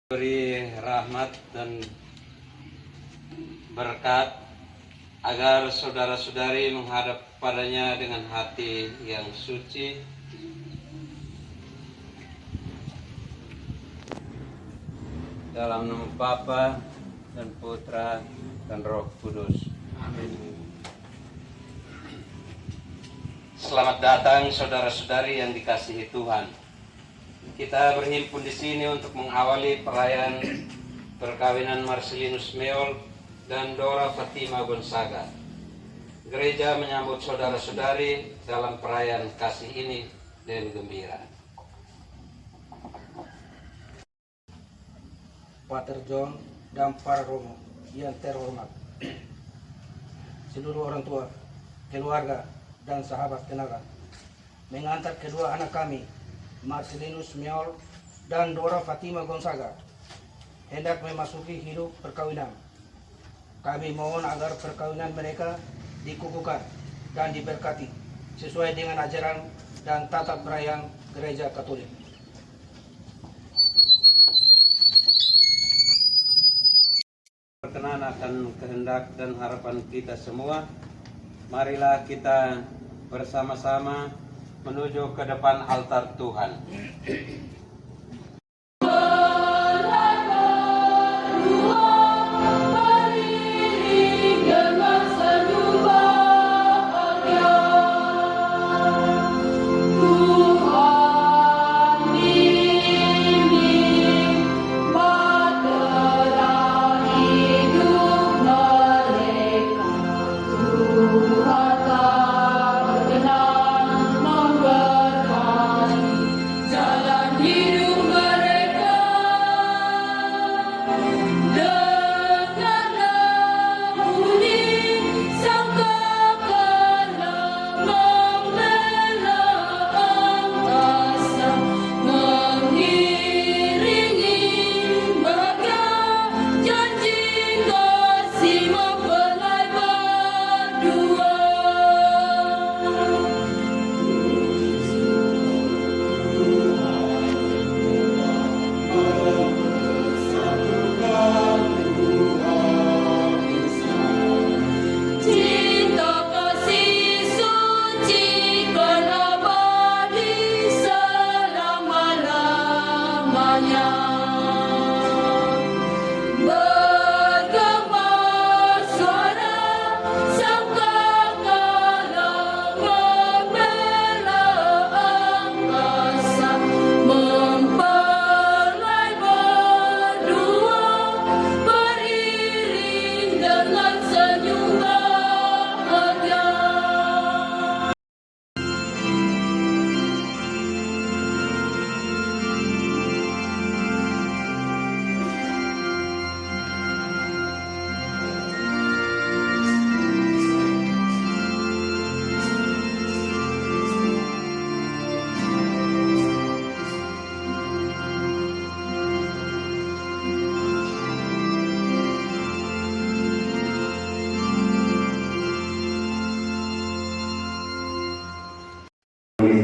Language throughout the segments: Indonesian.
Beri rahmat dan berkat agar saudara-saudari menghadap padanya dengan hati yang suci, dalam nama Bapa dan Putra dan Roh Kudus. Amin. Selamat datang saudara-saudari yang dikasihi Tuhan. Kita berhimpun di sini untuk mengawali perayaan perkawinan Marcelinus Meol dan Dora Fatima Gonzaga. Gereja menyambut saudara-saudari dalam perayaan kasih ini dengan gembira. Pater John dan para romo yang terhormat, seluruh orang tua, keluarga, dan sahabat kenangan, mengantar kedua anak kami, Marcelinus Meol dan Dora Fatima Gonzaga, hendak memasuki hidup perkawinan. Kami mohon agar perkawinan mereka dikukuhkan dan diberkati sesuai dengan ajaran dan tata perayaan Gereja Katolik. Berkenan akan kehendak dan harapan kita semua, marilah kita bersama-sama menuju ke depan altar Tuhan.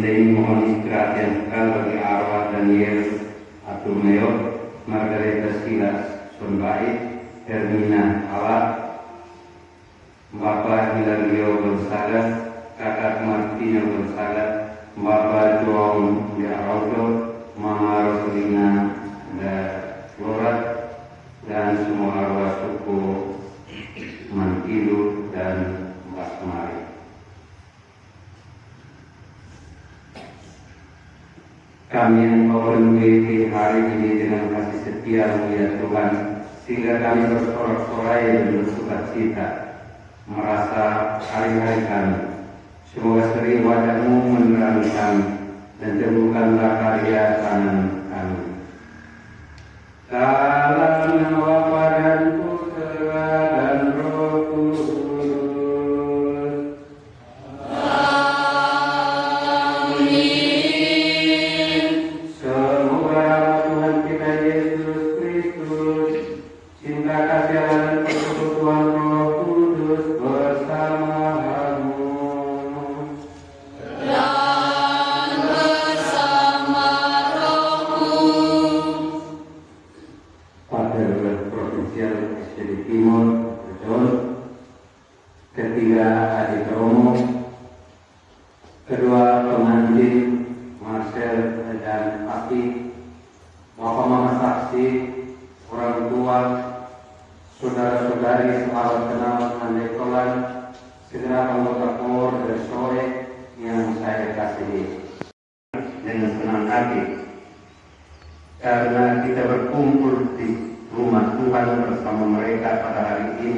Ini mohon istirahat yang kekal bagi arwah Daniel Atumeo, Margareta Silas Sonbait, Hermina Ala, Bapak Hilario Gonzaga, Kakak Martina Gonzaga, Bapak João de Araujo, Mama Rosalina da Flora, dan semua arwah suku Mantilu dan Mbak Kemari. Kami yang memenuhi hari ini dengan kasih setia melihat Tuhan, sehingga kami bersorak-sorai dan bersukacita merasa hari-hari kami. Semoga sering wajah-Mu menerangi kami dan teguhkanlah karya tangan kami. Dalam nama Bapa dan Putra dan Roh Kudus. pengantin Marcel dan Api, Bapak Mama saksi, orang tua, saudara-saudari, sahabat kenal, Mandekolan, segenap anggota KOR dan SOE yang saya kasihi. Dengan senang hati, karena kita berkumpul di rumah Tuhan bersama mereka pada hari ini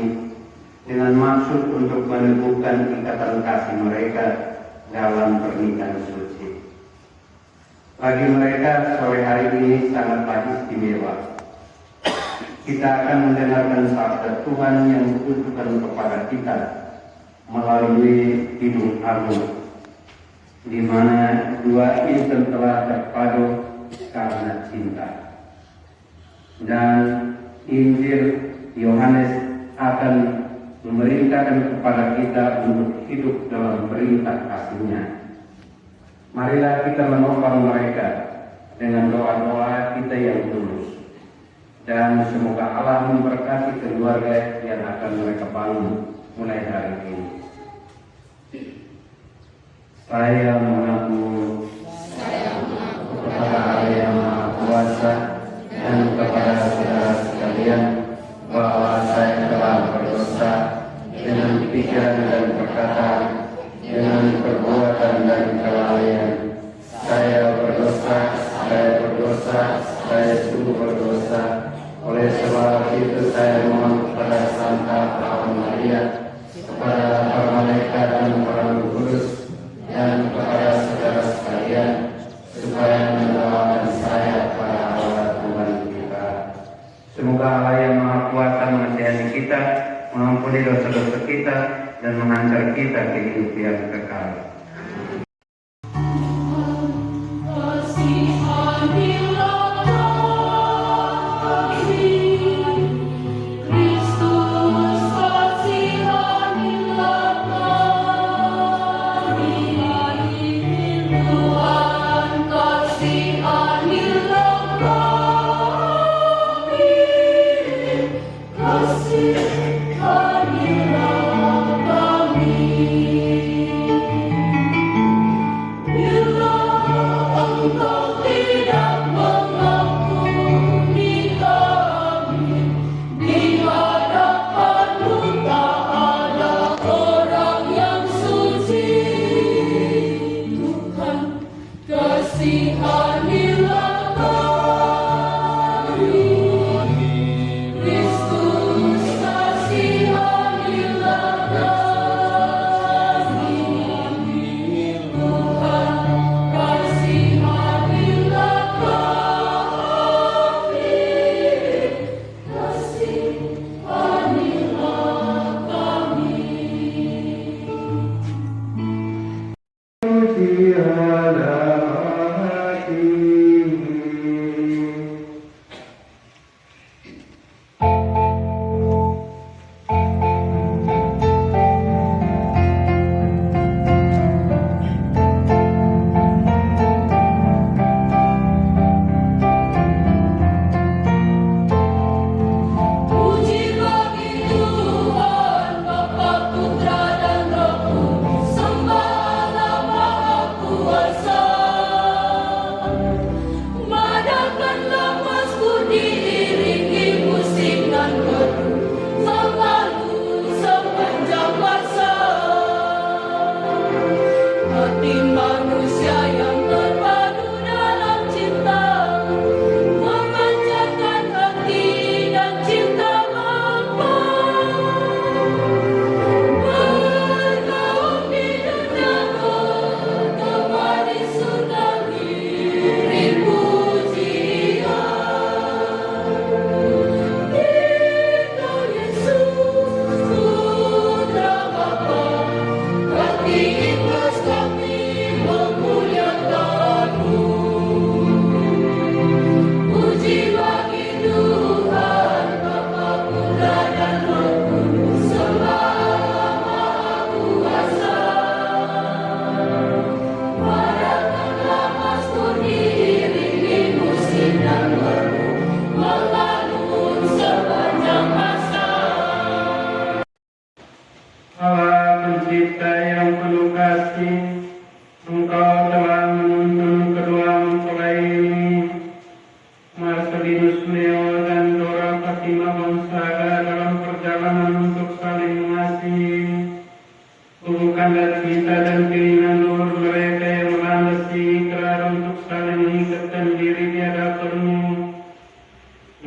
dengan maksud untuk meneguhkan ikatan kasih mereka dalam pernikahan suci. Bagi mereka, sore hari ini sangatlah istimewa. Kita akan mendengarkan sabda Tuhan yang ditujukan kepada kita melalui Kidung Agung, di mana dua insan telah terpadu karena cinta. Dan Injil Yohanes akan memerintahkan kepada kita untuk hidup dalam perintah kasih-Nya. Marilah kita menopang mereka dengan doa-doa kita yang tulus. Dan semoga Allah memberkati keluarga yang akan mereka bangun mulai hari ini. Saya mengaku kepada Allah yang Maha Kuasa dan kepada saudara sekalian bahwa saya telah berdosa dengan pikiran dan perkataan, dengan perbuatan dan kelalaian. Saya berdosa, saya sungguh berdosa. Oleh sebab itu saya mohon kepada Santa Lawan Maria, kepada para malaikat dan para roh kudus, dan kepada saudara sekalian, supaya mendoakan saya pada Allah Tuhan kita. Semoga Allah yang Maha Kuasa mengasihani kita, mengampuni dosa-dosa kita, dan menghantar kita ke hidup yang kekal. Putra dan Roh Kudus, sembahlah Maha Kuasa. Engkau telah menuntun kedua mempelai ini, Marcelinus Meo dan Dora Fatima Gonzaga, dalam perjalanan untuk saling mengasihi. Tumbuhkanlah cinta dan keinginan luhur mereka yang melandasi ikrar untuk saling mengikatkan diri di hadapan-Mu.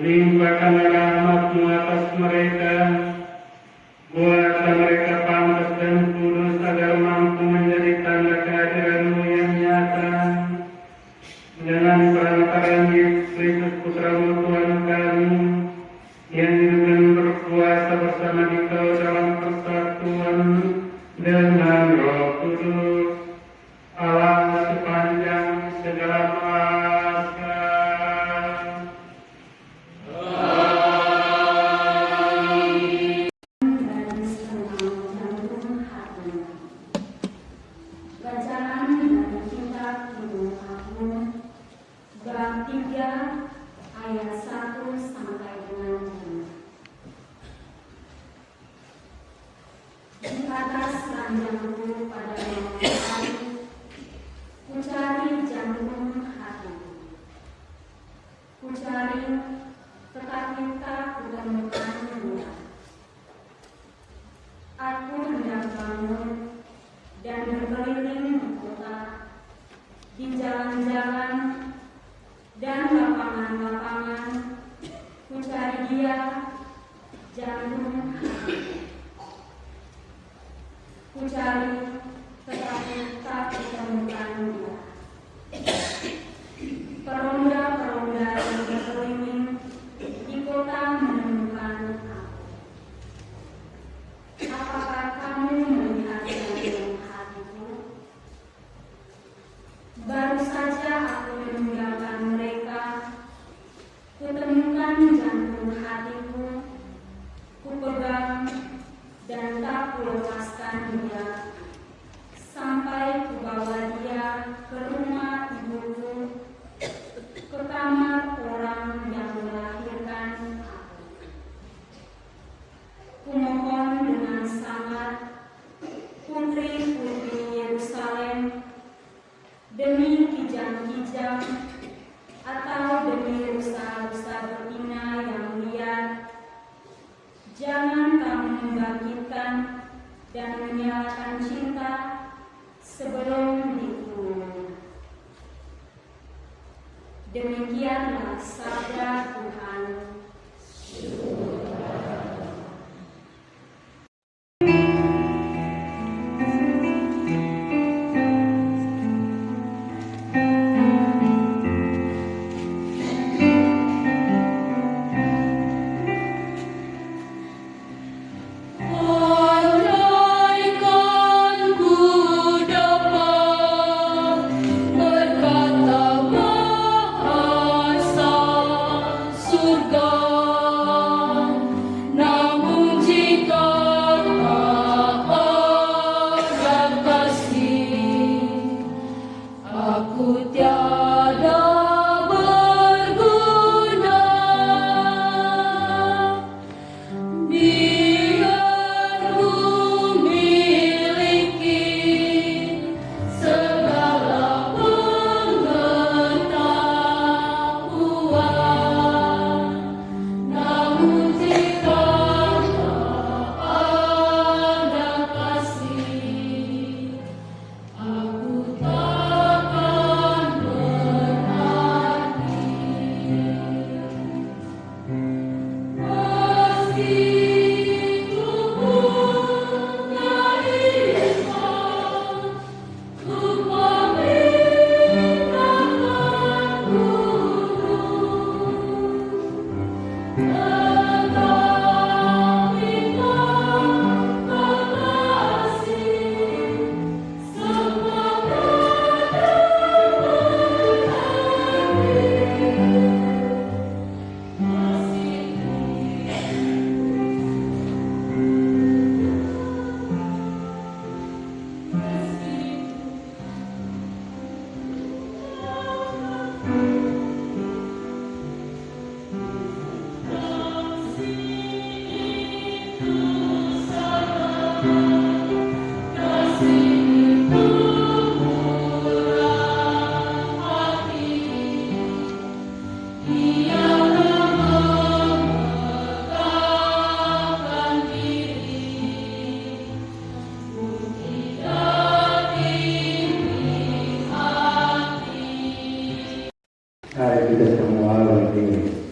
Limpahkanlah rahmat-Mu atas mereka, buatlah mereka pantas dan kudus agar mampu menjadi tanda kehadiran-Mu yang nyata. Dengan perantaraan Yesus Kristus Putra-Mu Tuhan kami, yang hidup dan berkuasa bersama Dikau dalam persatuan dengan Roh Kudus, Allah sepanjang segala masa. Bacaan dari kitab Al-Qur'an bab 3 ayat 1 sampai dengan 5. Di atas ranjangku pada malam hari, ku cari jantung hatiku. Ku cari, tetapi tak kutemukannya. Aku hendak bangun dan berkeliling di kota, di jalan-jalan dan lapangan-lapangan, ku cari Dia, jantung hatiku. Ku cari, tetapi tak kutemukan Dia. Peronda-peronda yang berkeliling di kota menemukan aku. Apakah kamu melihat jantung hatiku? Baru saja aku meninggalkan mereka, kutemukan jantung hatiku, kupegang dan tak kulepaskan dia, sampai kubawa dia ke rumah ibuku, ke kamar orang yang melahirkan aku. Kumohon dengan sangat, putri-putri Yerusalem, demi kijang-kijang atau demi rusa-rusa betina yang liar, jangan kamu membangkitkan dan menyalakan cinta sebelum dikurung. Demikianlah sabda Tuhan. Aku takkan kita semua berdiri.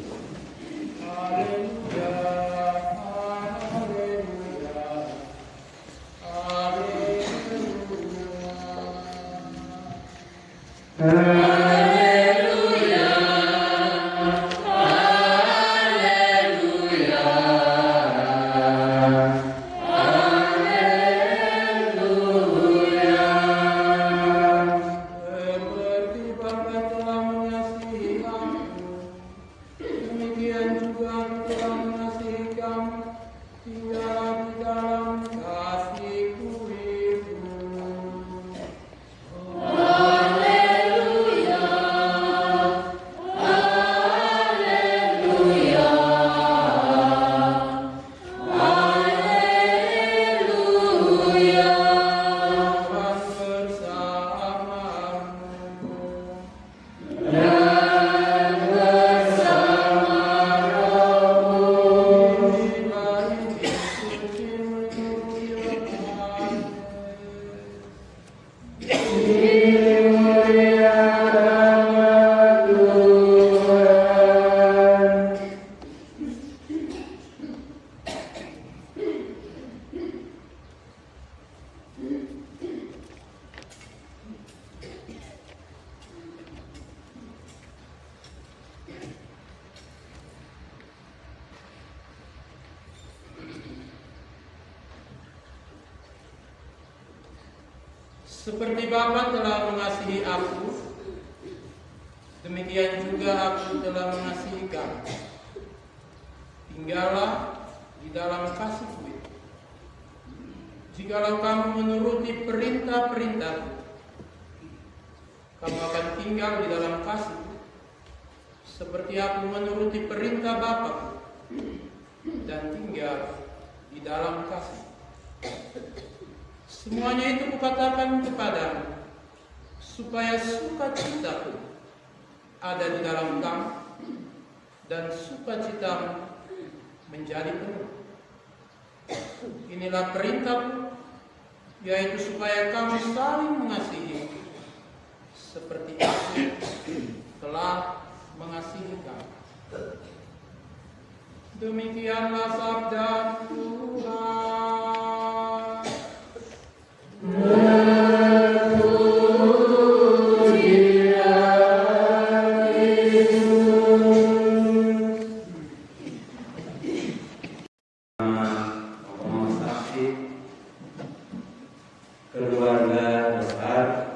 Seperti Bapa telah mengasihi aku, demikian juga aku telah mengasihi kamu. Tinggallah di dalam kasih-Ku. Jikalau kamu menuruti perintah-perintah-Ku, kamu akan tinggal di dalam kasih-Ku, seperti aku menuruti perintah Bapa-Ku dan tinggal di dalam kasih. Semuanya itu Kukatakan kepadamu, supaya sukacita-Ku ada di dalam kamu, dan sukacitamu menjadi penuh. Inilah perintah-Ku, yaitu supaya kamu saling mengasihi, seperti Aku telah mengasihi kamu. Demikianlah sabda Tuhan. Keluarga besar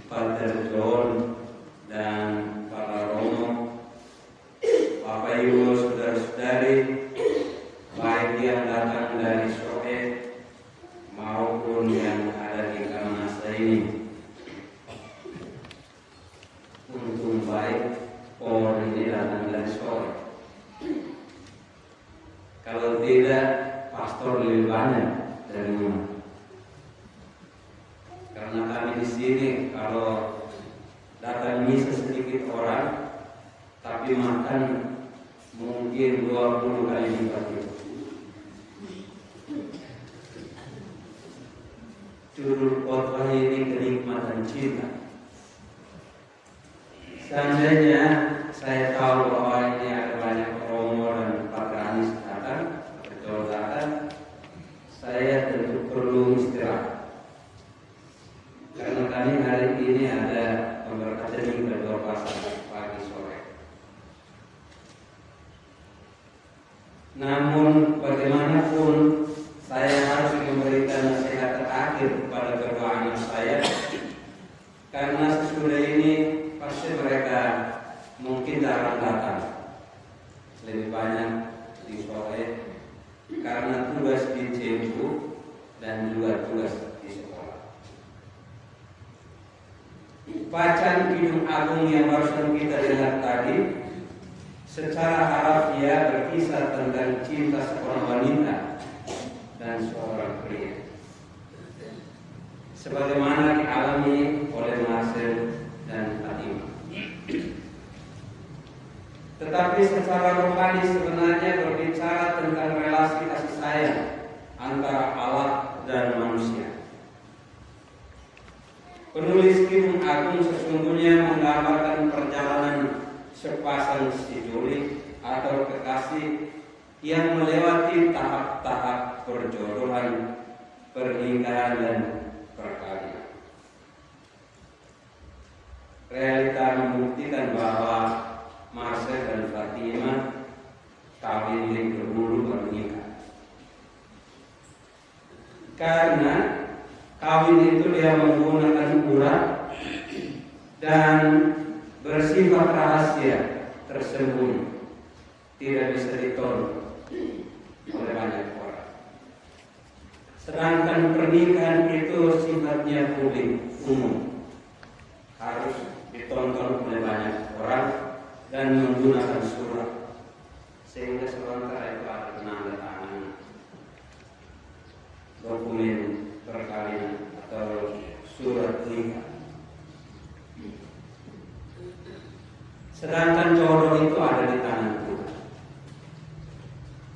Pater John dan para Romo, Bapak Ibu, saudara-saudari, baik yang datang dari Soe maupun yang ada di Karangasem ini. Untung baik orang ini datang dari Soe. Kalau tidak, pastor lebih banyak dari rumah. Karena kami di sini kalau datang misa sedikit orang, tapi makan mungkin 20 kali lipat itu. Judul khotbah ini kenikmatan cinta. Seandainya saya tahu bahwa ini ada banyak Romo dan Patranis datang, betul datang, saya tentu perlu istirahat. Karena kami hari ini ada pemberkatan kedua pasang pagi sore. Namun bagaimanapun saya harus memberikan nasihat terakhir kepada kedua anak saya, karena sesudah ini pasti mereka mungkin jarang datang, lebih banyak di sore karena tugas di Cempu dan juga tugas di sekolah. Bacaan Kidung Agung yang barusan kita dengar tadi secara harafiah berkisah tentang cinta seorang wanita dan seorang pria, sebagaimana dialami oleh Marcel dan Fatima. Tetapi secara rohani sebenarnya berbicara tentang relasi kasih sayang antara Allah dan manusia. Penulis Kiung Agung sesungguhnya menggambarkan perjalanan sepasang sejoli atau kekasih yang melewati tahap-tahap perjodohan, pernikahan dan perkawinan. Realita membuktikan bahwa Marcel dan Fatima kawin lebih dahulu baru nikah. Karena kawin itu dia menggunakan urat dan bersifat rahasia, tersembunyi, tidak bisa ditolong oleh banyak orang. Sedangkan pernikahan itu sifatnya publik, umum, harus ditonton oleh banyak orang dan menggunakan surat, sehingga sementara itu ada penanda tangan dokumen perkawinan atau surat nikah. Sedangkan jodoh itu ada di tangan Tuhan.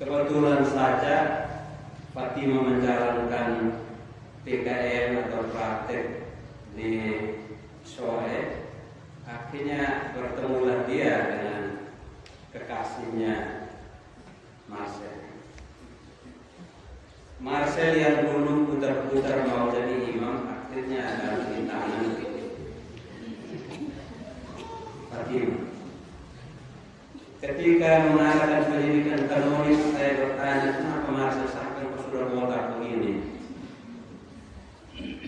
Kebetulan saja Fatima menjalankan PKL atau praktek di Soe. Akhirnya bertemulah dia dengan kekasihnya Marcel. Marcel yang dulu putar-putar mau jadi imam, akhirnya ada di tangan Fatima. Ketika mengadakan pendidikan kanonik, saya bertanya, kenapa Marcel sampai sudah botak begini?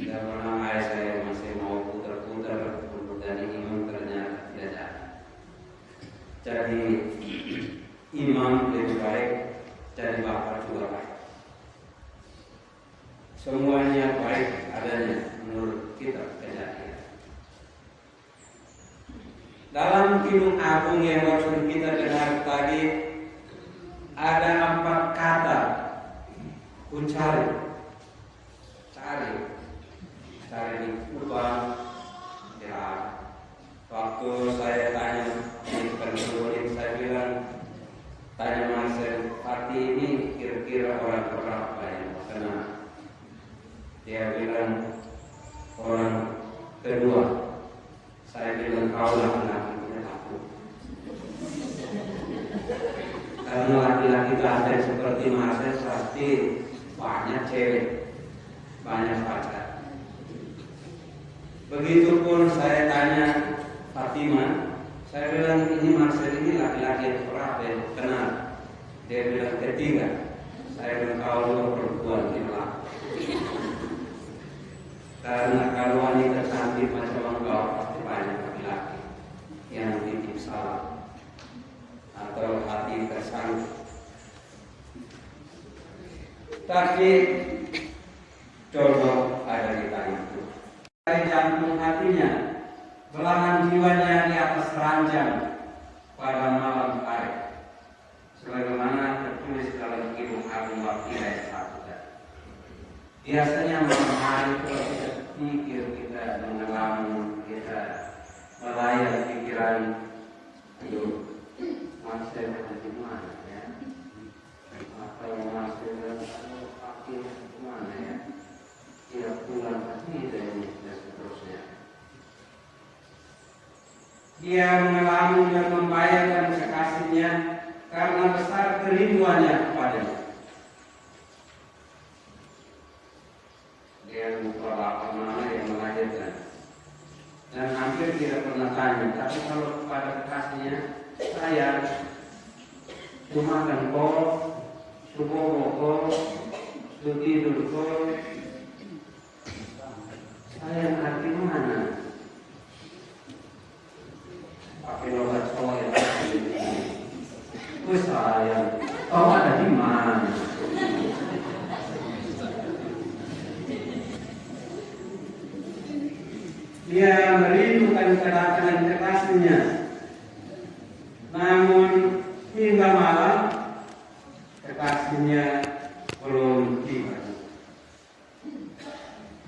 Dan mana ayah saya masih mau putar-putar untuk jadi imam, ternyata tidak jadi imam lebih baik, jadi bapak juga baik. Semuanya baik adanya menurut kita kejadian. Dalam Kiung Agung yang baru kita dengar tadi ada 4 kata kuncari, cari di Kubang. Ya, waktu saya tanya di penjualan, saya bilang, tanya Marcel, Fati ini kira-kira orang berapa yang kenal? Dia bilang orang kedua. Saya bilang kau laki-laki, tidak aku. Karena laki-laki telaten seperti Marcel pasti banyak cewek, banyak pacar. Begitupun saya tanya Fatima, saya bilang ini Marcel ini laki-laki yang berapa yang kenal? Dia bilang ketiga. Saya bilang kau dua perempuan, tidak aku. Karena kalau wanita cantik macam engkau pasti banyak laki-laki yang titip salam atau hati tersangkut. Tapi jodoh ada di tangan Tuhan. Dari jantung hatinya, belahan jiwanya di atas ranjang pada malam hari, sebagaimana tertulis dalam Kiung Agung ayat 1. Biasanya malam hari kalau kita pikir, kita mengelamun, kita melayang pikiran, aduh, Marcel ada di mana ya? Atau Marcel pakai di mana ya? Tidak pulang pasti dan seterusnya. Dia mengelamun dan membayangkan kekasihnya karena besar kerinduannya kepadanya. Dia lupa apa mana yang melahirkan dan hampir tidak pernah tanya. Tapi kalau kepada kekasihnya, saya cuma makan kol, subuh tidur kol, saya hati mana? Pakai logat soal saya, kau ada di mana? Dia merindukan kedatangan kekasihnya, namun hingga malam kekasihnya belum tiba.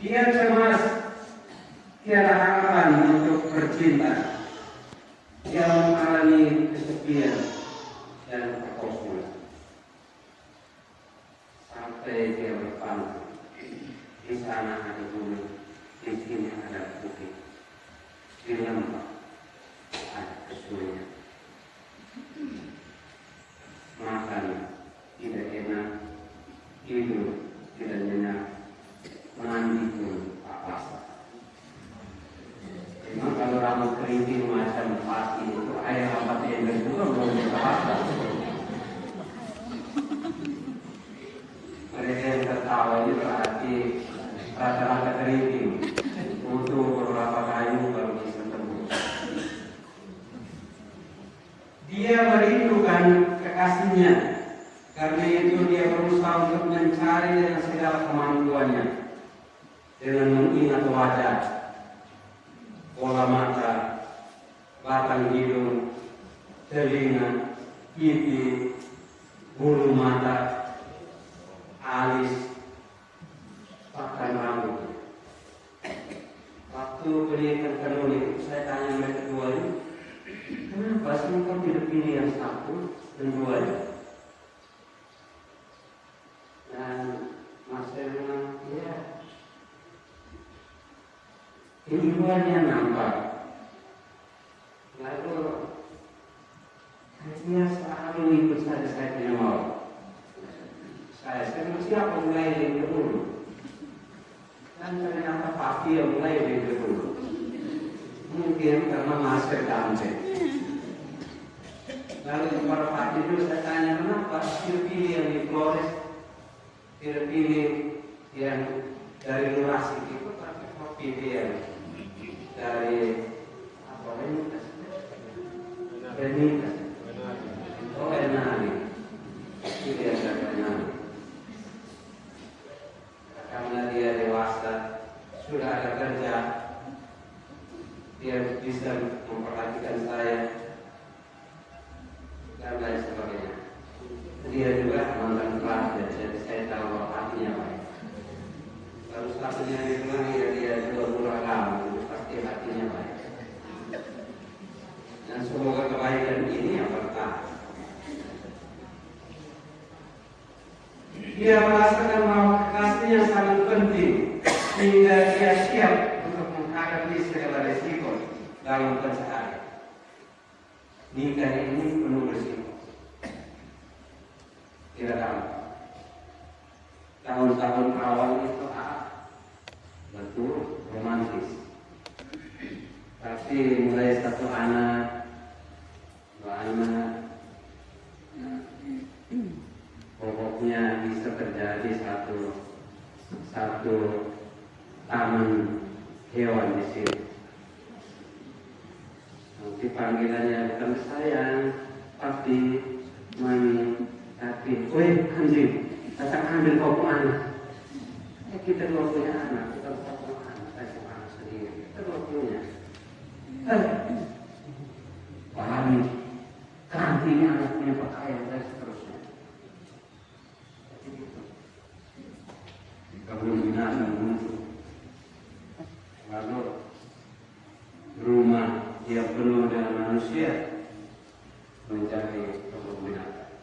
Dia cemas, tiada harapan untuk bercinta. Dia mengalami kesepian dan kekosongan sampai dia berpantang. Di sana ada gunung, di sini ada bukit. keriting macam pati itu air apa ember juga belum terasa. Mereka yang tertawa ini berarti rata-rata keriting butuh beberapa kayu baru bisa tembus. Dia merindukan kekasihnya, karena itu dia berusaha untuk mencari dengan segala kemampuannya, dengan mengingat wajah, pola mata, batang hidung, telinga, pipi, bulu mata, alis, bahkan rambut. Waktu pendidikan kanun itu saya tanya mereka dua ini, kenapa sih kau tidak pilih yang satu dan dua? Dan Mas saya bilang, ya, keduanya nampak. Lalu dia selalu ikut saya tidak mau. Saya bilang siapa mulai dari dulu? Dan ternyata pasti yang mulai dari dulu. Mungkin karena masker damai. Lalu kepada Pak itu saya tanya kenapa dia pilih yang di Flores, dia pilih yang dari Lurasi itu, tapi kok pilih yang dari apa ini? Benita. Oh Enali. Pilih yang dari Enali. Karena dia dewasa, sudah ada kerja, dia bisa memperhatikan saya dan lain sebagainya. Dia juga mantan pelajar, jadi saya tahu bahwa hatinya baik. Lalu satunya dia bilang dia juga murah kamu, pasti hatinya baik. Dan semoga kebaikan ini yang bertahan. Dia merasakan bahwa kekasihnya sangat penting sehingga dia siap untuk menghadapi segala risiko dalam keseharian. Nikah ini penuh risiko. Tidak tahu. Tahun-tahun awal itu betul romantis. Tapi mulai satu anak, dua anak, pokoknya bisa terjadi satu taman hewan di sini. Nanti panggilannya bukan sayang, tapi mami, tapi, weh anjing, datang ambil kau anak. Kita dua punya anak, kita bukan punya anak, saya punya anak sendiri, kita dua punya. Pahami, kantinya anak punya pakaian dan seterusnya. Belum binatang muncul. Lalu rumah yang penuh dengan manusia menjadi kebun binatang.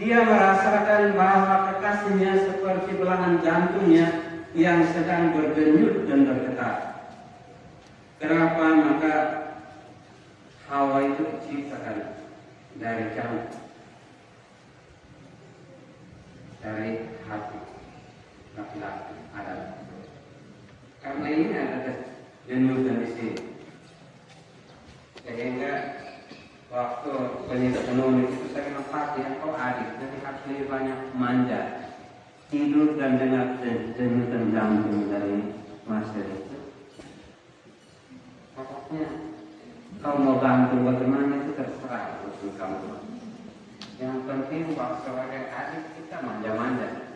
Dia merasakan bahwa kekasihnya seperti belahan jantungnya yang sedang berdenyut dan bergetar. Kenapa? Maka Hawa itu diciptakan dari jantung, dari hati laki-laki Adam. Karena ini ada denyutan di sini, sehingga waktu penyidik itu saya nampak ya, kau adik, nanti harus lebih banyak manja, tidur dan dengar denyutan jantung dari masa itu. Pokoknya kau mau bantu bagaimana itu terserah untuk kamu. Yang penting bahwa sebagai adik kita manja-manja.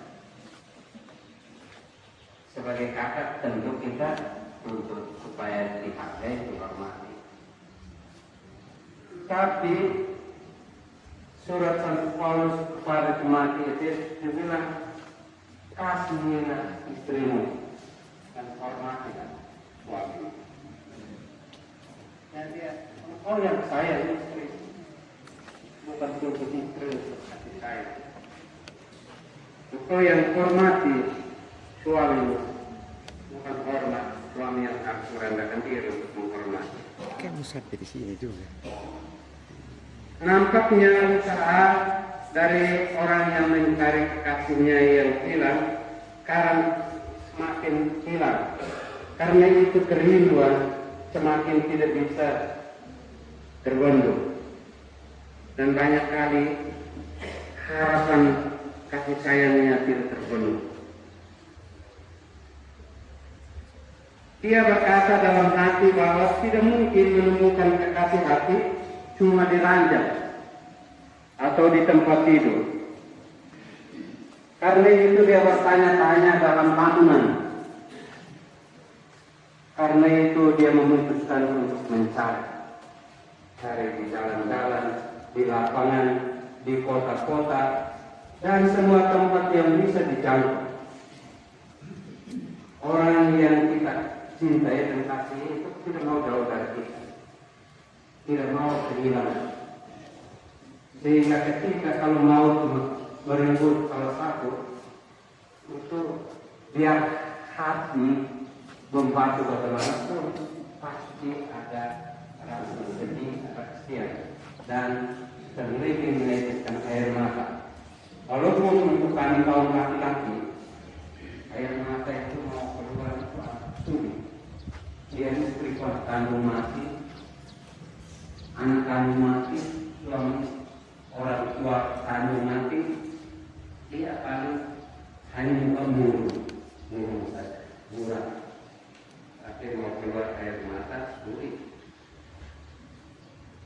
Sebagai kakak tentu kita untuk supaya dihargai, dihormati. Tapi surat Santo Paulus kepada jemaat itu dibilang kasihilah istrimu dan hormatilah suamimu. Dan dia, oh yang saya istri, bukan untuk istri hati saya. Engkau yang hormati suamimu, bukan hormat suami yang harus merendahkan diri untuk menghormati. Kamu sampai di sini juga. Nampaknya usaha dari orang yang mencari kekasihnya yang hilang, sekarang semakin hilang Karena itu kerinduan semakin tidak bisa terbendung. Dan banyak kali harapan kasih sayangnya tidak terpenuhi. Dia berkata dalam hati bahwa tidak mungkin menemukan kekasih hati cuma di ranjang atau di tempat tidur. Karena itu dia bertanya-tanya dalam bangunan. Karena itu dia memutuskan untuk mencari di jalan-jalan, di lapangan, di kota-kota, dan semua tempat yang bisa dijangkau. Orang yang kita cintai dan kasih itu tidak mau jauh dari kita, tidak mau kehilangan. Sehingga ketika kalau mau merebut salah satu, itu biar hati membantu bagaimana pun pasti ada rasa sedih, ada kesian, dan terlebih meneteskan air mata. Walaupun untuk kami kaum laki-laki, air mata itu mau keluar itu sulit. Dia istri kandung mati, anak kandung mati, suami orang tua kandung mati, dia paling hanya murung saja, murah. Tapi mau keluar air mata sulit.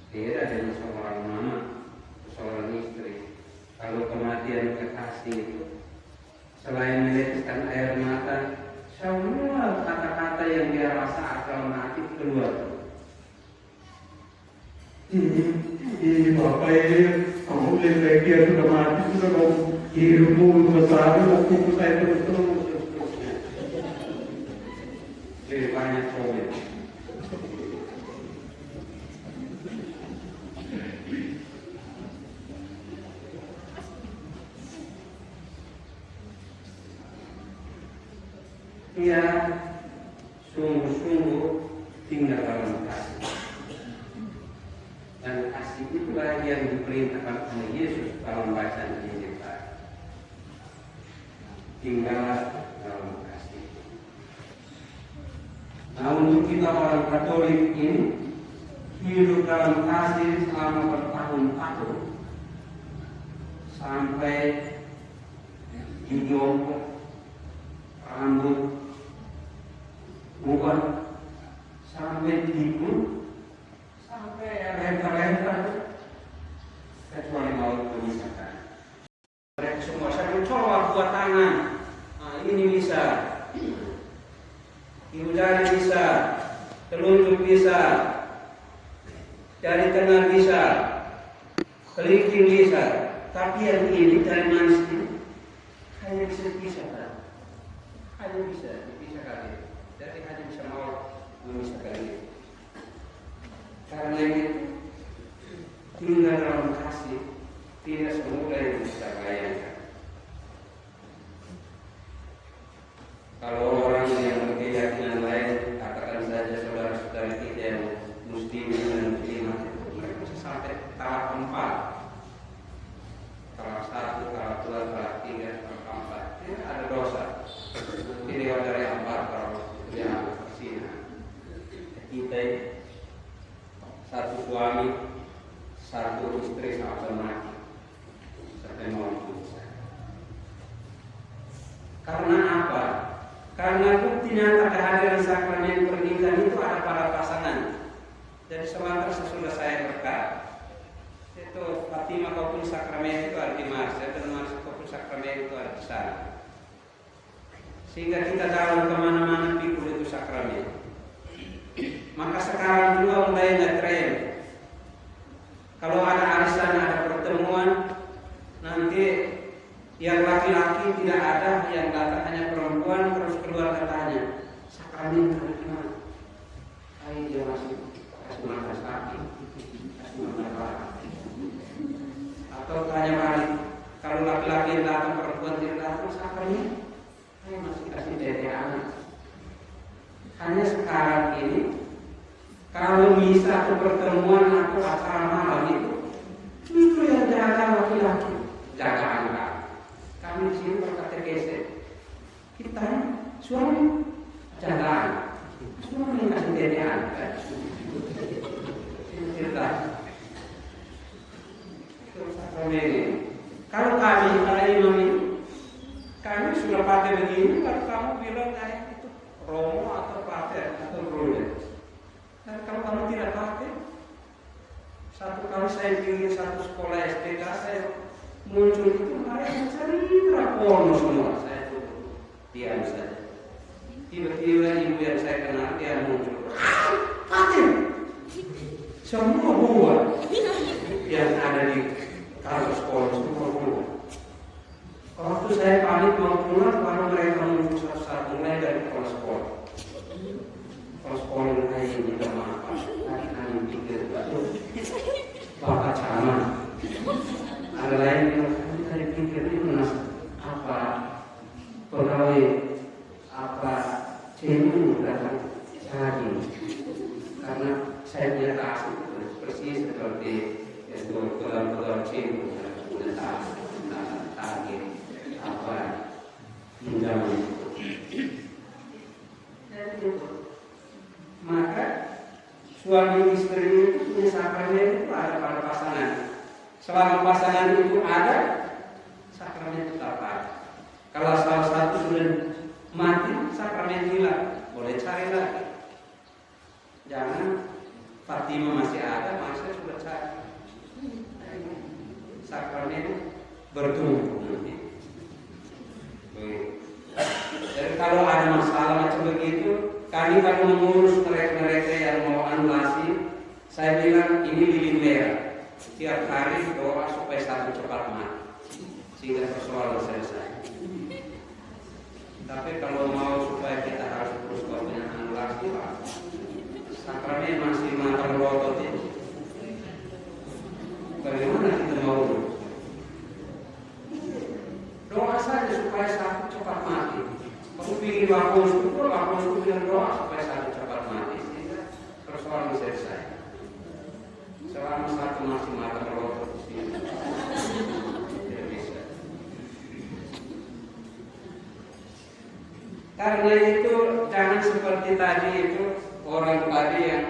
Beda dengan seorang mama, seorang istri. Kalau kematian kekasih itu, selain meneteskan air mata, semua kata-kata yang dia rasa akal mati keluar. Ini Bapak ini, kamu lihat dia sudah mati, sudah mau hidupmu besar, waktu saya terus. Lebih banyak komen. Dia sungguh-sungguh tinggal dalam kasih. Dan kasih itulah yang diperintahkan oleh Yesus dalam bacaan Injil tadi. Tinggallah dalam kasih. Nah, untuk kita orang Katolik ini hidup dalam kasih selama bertahun-tahun sampai hidung, rambut, bukan sampai tidur, sampai lempar-lempar, kecuali mau memisahkan. Mereka semua saya mencoba buat tangan, nah, ini bisa, ibu jari bisa, telunjuk bisa, jari tengah bisa, kelingking bisa, tapi yang ini jari manis ini hanya bisa dipisahkan. Hanya bisa dipisahkan. Jadi hanya bisa mau memisahkan ini. Karena ini tinggal dalam kasih tidak semudah yang bisa bayangkan. Kalau orang yang berkeyakinan lain, katakan saja saudara-saudara kita yang muslim dan muslimat, mereka bisa sampai tahap 4. Tahap 1, tahap 2, tahap 3, tahap 4. Tidak ada dosa. Ini dari 4 kalau yang bersina. Kita satu suami, satu istri sama mati sampai mau pisah. Karena apa? Karena bukti nyata kehadiran sakramen pernikahan itu ada pada pasangan. Jadi sementara sesudah saya berkat, itu Fatimah kaupun sakramen itu ada di Marsha dan Marsha kaupun sakramen itu ada di sana. Sehingga kita dalam kemana-mana pikul itu sakramen. Maka sekarang juga mulai ngetren. Kalau ada arisan, ada pertemuan, nanti yang laki-laki tidak ada, yang datang hanya perempuan, terus keluar katanya sakramen dari mana? Ayo dia masih kasih laki, kasih laki. Atau tanya balik, kalau laki-laki yang datang perempuan tidak datang sakramen, ayo masih kasih dede anak. Hanya sekarang ini, kalau bisa atau pertemuan atau acara malam itu yang jaga laki-laki, jaga anak. Kami di sini berkatekese, kita suami jaga anak. jadi angkat. Cerita. Kalau kami, para imam ini, kami sudah pakai begini, baru kamu bilang itu Romo atau pakai atau Bruder. Dan kalau kamu tidak pakai, satu kali saya bikin satu sekolah SDK, saya muncul itu mereka mencari rapono semua. Saya tuh diam saja. Tiba-tiba ibu yang saya kenal dia muncul. Pakai semua buah yang ada di kantor sekolah semua buah. Waktu saya pamit mau pulang, baru mereka muncul satu-satu mulai dari kepala sekolah. Kepala sekolah mulai minta maaf. Tadi kami pikir Bapak Camat. Ada lain yang kami tadi pikir itu apa pegawai apa cemu datang tadi karena saya tidak tahu persis seperti itu pegawai cemu datang tadi apa menjamin maka suami istri itu punya sakramen itu ada pada pasangan. Selama pasangan itu ada, sakramen tetap ada. Kalau salah satu sudah mati, sakramen hilang, boleh cari lagi. Jangan Fatima masih ada, masa sudah cari. Sakramen bertumbuh nanti. Jadi kalau ada masalah macam begitu, kami kalau mengurus mereka yang mau anulasi, saya bilang ini lilin merah. Tiap hari doa supaya satu cepat mati, sehingga persoalan selesai. Tapi kalau mau supaya kita harus terus punya anulasi, sakramen masih mata berotot itu. Bagaimana kita mau? Doa saja supaya satu cepat mati. Kamu pikir waktu bilang doa supaya satu cepat mati, sehingga persoalan selesai. Selama satu masih mata berotot di sini, tidak bisa. Karena itu jangan seperti tadi itu orang tadi yang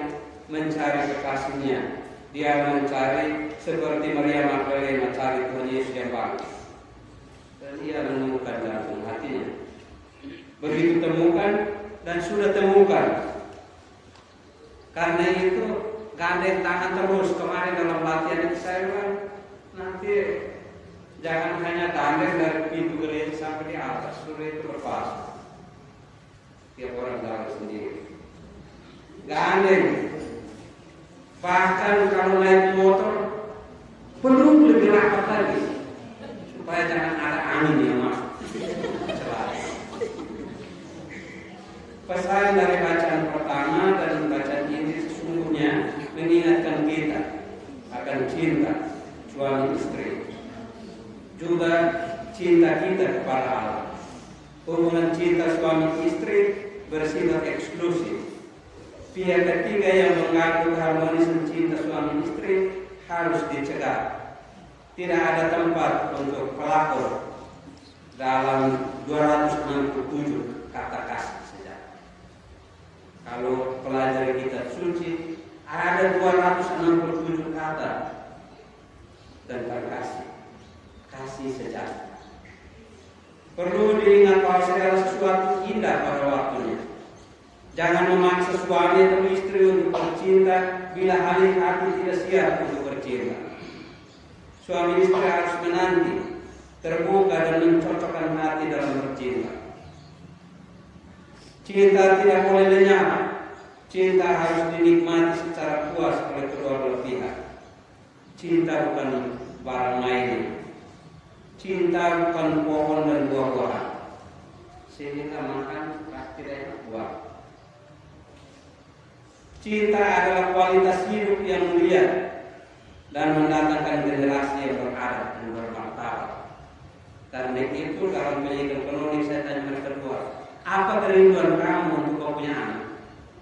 mencari kekasihnya. Dia mencari seperti Maria Magdalena mencari Tuhan Yesus yang bangkit. Dan dia menemukan dalam hatinya. Begitu temukan dan sudah temukan. Karena itu gandeng tangan terus. Kemarin dalam latihan itu saya bilang nanti jangan hanya gandeng dari pintu gereja sampai di atas, sudah itu berpas. Tiap orang jalan sendiri. Gandeng. Bahkan kalau naik motor perlu lebih rapat lagi supaya jangan ada angin yang masuk. Pesan dari bacaan pertama dan bacaan ini sesungguhnya mengingatkan kita akan cinta suami istri, juga cinta kita kepada Allah. Hubungan cinta suami istri bersifat eksklusif. Pihak ketiga yang mengganggu harmonisan cinta suami istri harus dicegah. Tidak ada tempat untuk pelakor dalam 267 kata kasih. Kalau pelajari kitab suci ada 267 kata tentang kasih, kasih sejati. Perlu diingat bahwa segala sesuatu indah pada waktunya. Jangan memaksa suami atau istri untuk bercinta bila hati tidak siap untuk bercinta. Suami istri harus menanti, terbuka dan mencocokkan hati dalam bercinta. Cinta tidak boleh lenyap. Cinta harus dinikmati secara puas oleh kedua belah pihak. Cinta bukan barang mainan. Cinta bukan pohon dan buah-buahan. Sehingga makan tidak enak buah. Cinta adalah kualitas hidup yang mulia dan mendatangkan generasi yang beradab dan bermartabat. Karena itu dalam penyidikan penulis saya tanya mereka berdua, apa kerinduan kamu untuk kau punya anak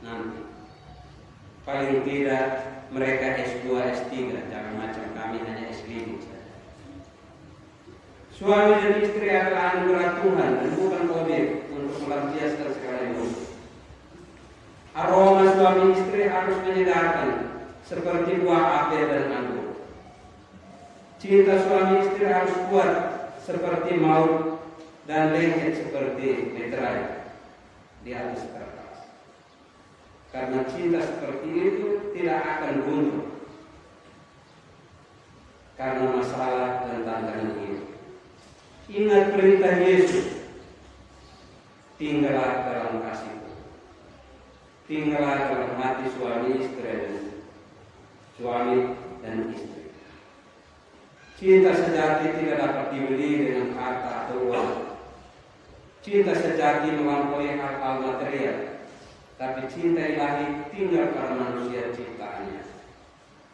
nanti? Paling tidak mereka S2, S3, jangan macam kami hanya S5 saja. Suami dan istri adalah anugerah Tuhan dan bukan objek untuk melampiaskan segala yang buruk. Aroma suami istri harus menyedarkan seperti buah apel dan anggur. Cinta suami istri harus kuat seperti maut dan lengket seperti meterai di atas kertas. Karena cinta seperti itu tidak akan buntu karena masalah dan tantangan hidup. Ingat perintah Yesus, tinggallah dalam kasih, tinggallah dalam hati suami dan istri. Cinta sejati tidak dapat dibeli dengan harta atau uang. Cinta sejati melampaui hal-hal material, tapi cinta ilahi tinggal pada manusia ciptaannya.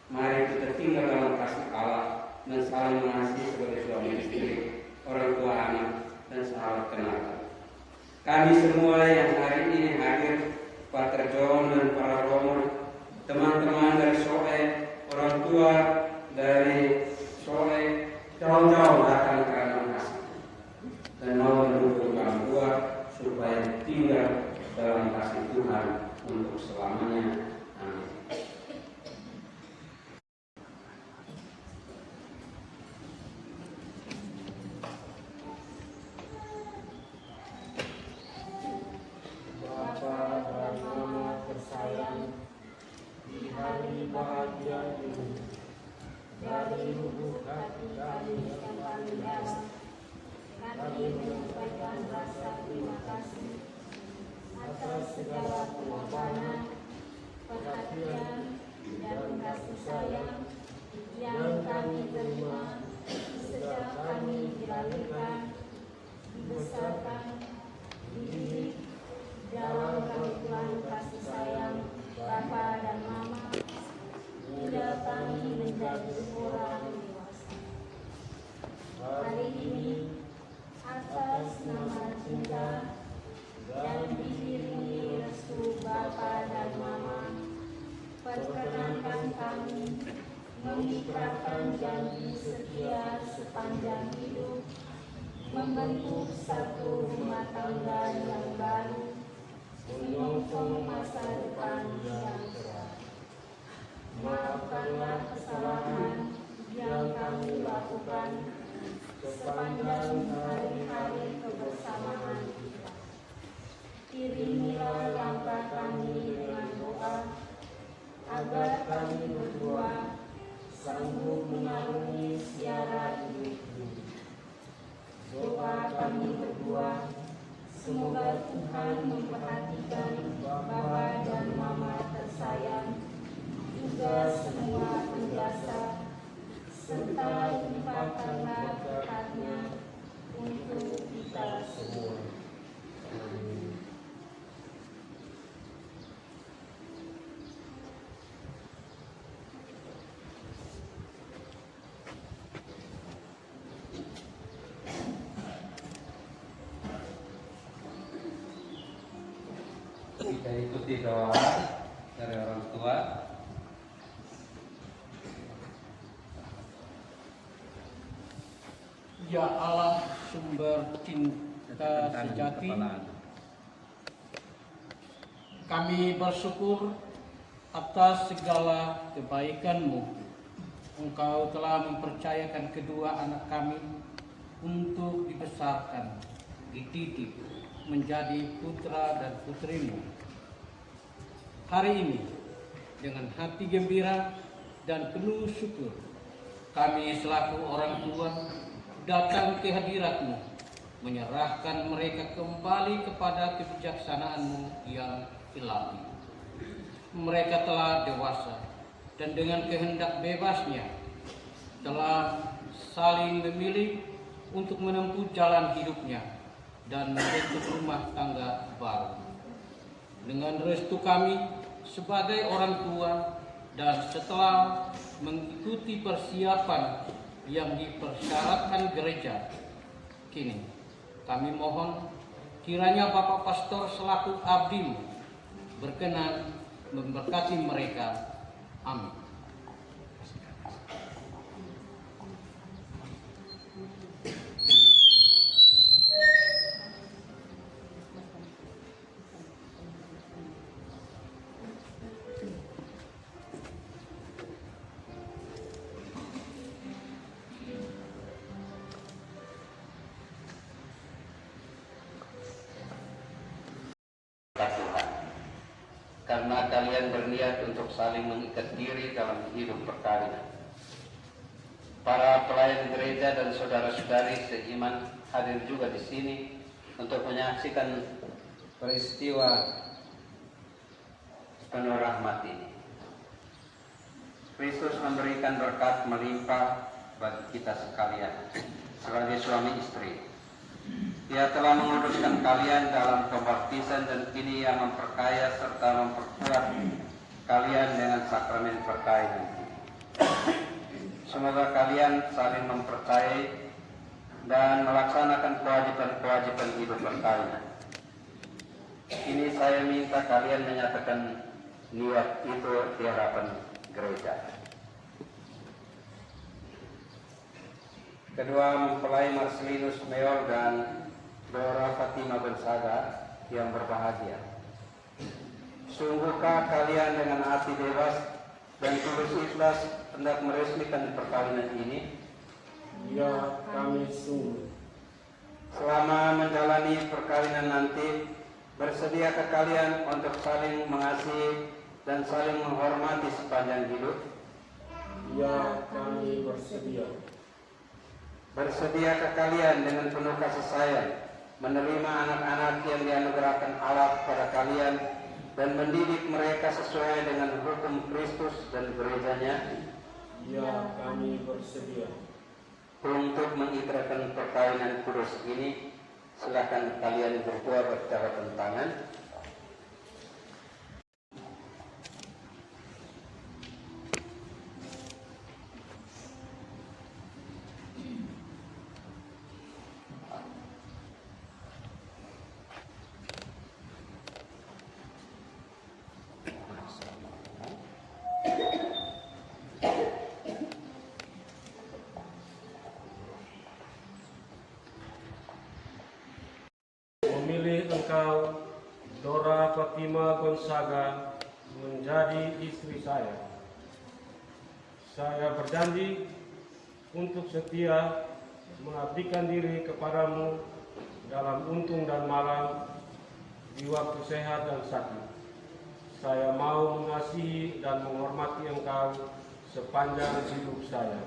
Mari kita tinggal dalam kasih Allah dan saling mengasihi sebagai suami istri, orang tua anak, dan sahabat kenalan. Kami semua yang hari ini hadir, Pater John dan para romo, teman-teman dari Soe, orang tua dari Soe, jauh-jauh datang karena kasih dan mau mendukung orang tua supaya tinggal dalam kasih Tuhan untuk selamanya. Amin. Kami menyampaikan rasa terima kasih atas segala pengorbanan, perhatian, dan kasih sayang yang kami terima sejak kami dilahirkan, dibesarkan, dididik dalam kehidupan kasih sayang Bapa dan Mama hingga kami menjadi orang dewasa. Hari ini atas nama cinta dan diiringi restu Bapa dan Mama, perkenankan kami mengikrarkan janji setia sepanjang hidup, membentuk satu rumah tangga yang baru, menyongsong masa depan yang cerah. Maafkanlah kesalahan yang kami lakukan sepanjang hari-hari kebersamaan kita. Iringilah langkah kami dengan doa, agar kami berdua sanggup mengarungi siara hidup ini. Doa kami berdua, semoga Tuhan memperhatikan Bapa dan Mama tersayang, juga semua penjasa, serta limpahkanlah berkat-Nya untuk kita semua. Amin. Kita ikuti doa dari orang tua. Ya Allah, sumber cinta sejati, kami bersyukur atas segala kebaikan-Mu. Engkau telah mempercayakan kedua anak kami untuk dibesarkan, dididik, menjadi putra dan putri-Mu. Hari ini, dengan hati gembira dan penuh syukur, kami selaku orang tua datang ke hadirat-Mu, menyerahkan mereka kembali kepada kebijaksanaan-Mu yang ilahi. Mereka telah dewasa dan dengan kehendak bebasnya telah saling memilih untuk menempuh jalan hidupnya dan membentuk rumah tangga baru. Dengan restu kami sebagai orang tua dan setelah mengikuti persiapan yang dipersyaratkan gereja, kini kami mohon kiranya Bapak Pastor selaku abdi berkenan memberkati mereka. Amin. karena kalian berniat untuk saling mengikat diri dalam hidup perkawinan. Para pelayan gereja dan saudara-saudari seiman hadir juga di sini untuk menyaksikan peristiwa penuh rahmat ini. Kristus memberikan berkat melimpah bagi kita sekalian sebagai suami istri. Ia telah menguduskan kalian dalam pembaptisan dan kini Ia memperkaya serta memperkuat kalian dengan sakramen perkawinan. Semoga kalian saling mempercayai dan melaksanakan kewajiban-kewajiban hidup perkawinan. Ini saya minta kalian menyatakan niat itu di hadapan gereja. Kedua mempelai Marcelinus Meol dan Dora Fatima Gonzaga yang berbahagia. Sungguhkah kalian dengan hati bebas dan tulus ikhlas hendak meresmikan perkawinan ini? Ya, kami sungguh. Selama menjalani perkawinan nanti, bersediakah kalian untuk saling mengasihi dan saling menghormati sepanjang hidup? Ya, kami bersedia. Bersediakah kalian dengan penuh kasih sayang menerima anak-anak yang dianugerahkan Allah kepada kalian dan mendidik mereka sesuai dengan hukum Kristus dan gerejanya? Ya, kami bersedia. Untuk mengikrarkan perkawinan kudus ini, silakan kalian berdua berjabat tangan. Memilih engkau, Dora Fatima Gonzaga, menjadi istri saya. Saya berjanji untuk setia mengabdikan diri kepadamu dalam untung dan malam, di waktu sehat dan sakit. Saya mau mengasihi dan menghormati engkau sepanjang hidup saya.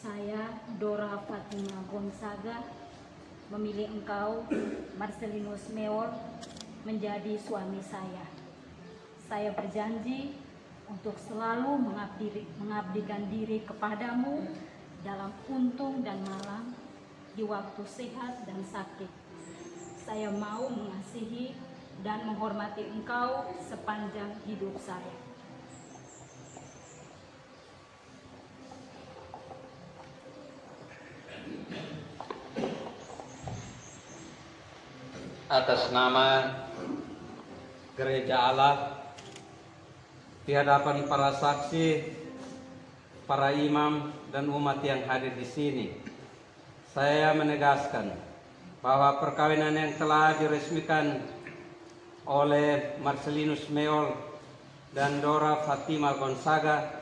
Saya, Dora Fatima Gonzaga, memilih engkau, Marcelinus Meol, menjadi suami saya. Saya berjanji untuk selalu mengabdikan diri kepadamu dalam untung dan malam, di waktu sehat dan sakit. Saya mau mengasihi dan menghormati engkau sepanjang hidup saya. Atas nama Gereja Allah, di hadapan para saksi, para imam dan umat yang hadir di sini, saya menegaskan bahwa perkawinan yang telah diresmikan oleh Marcelinus Meol dan Dora Fatima Gonzaga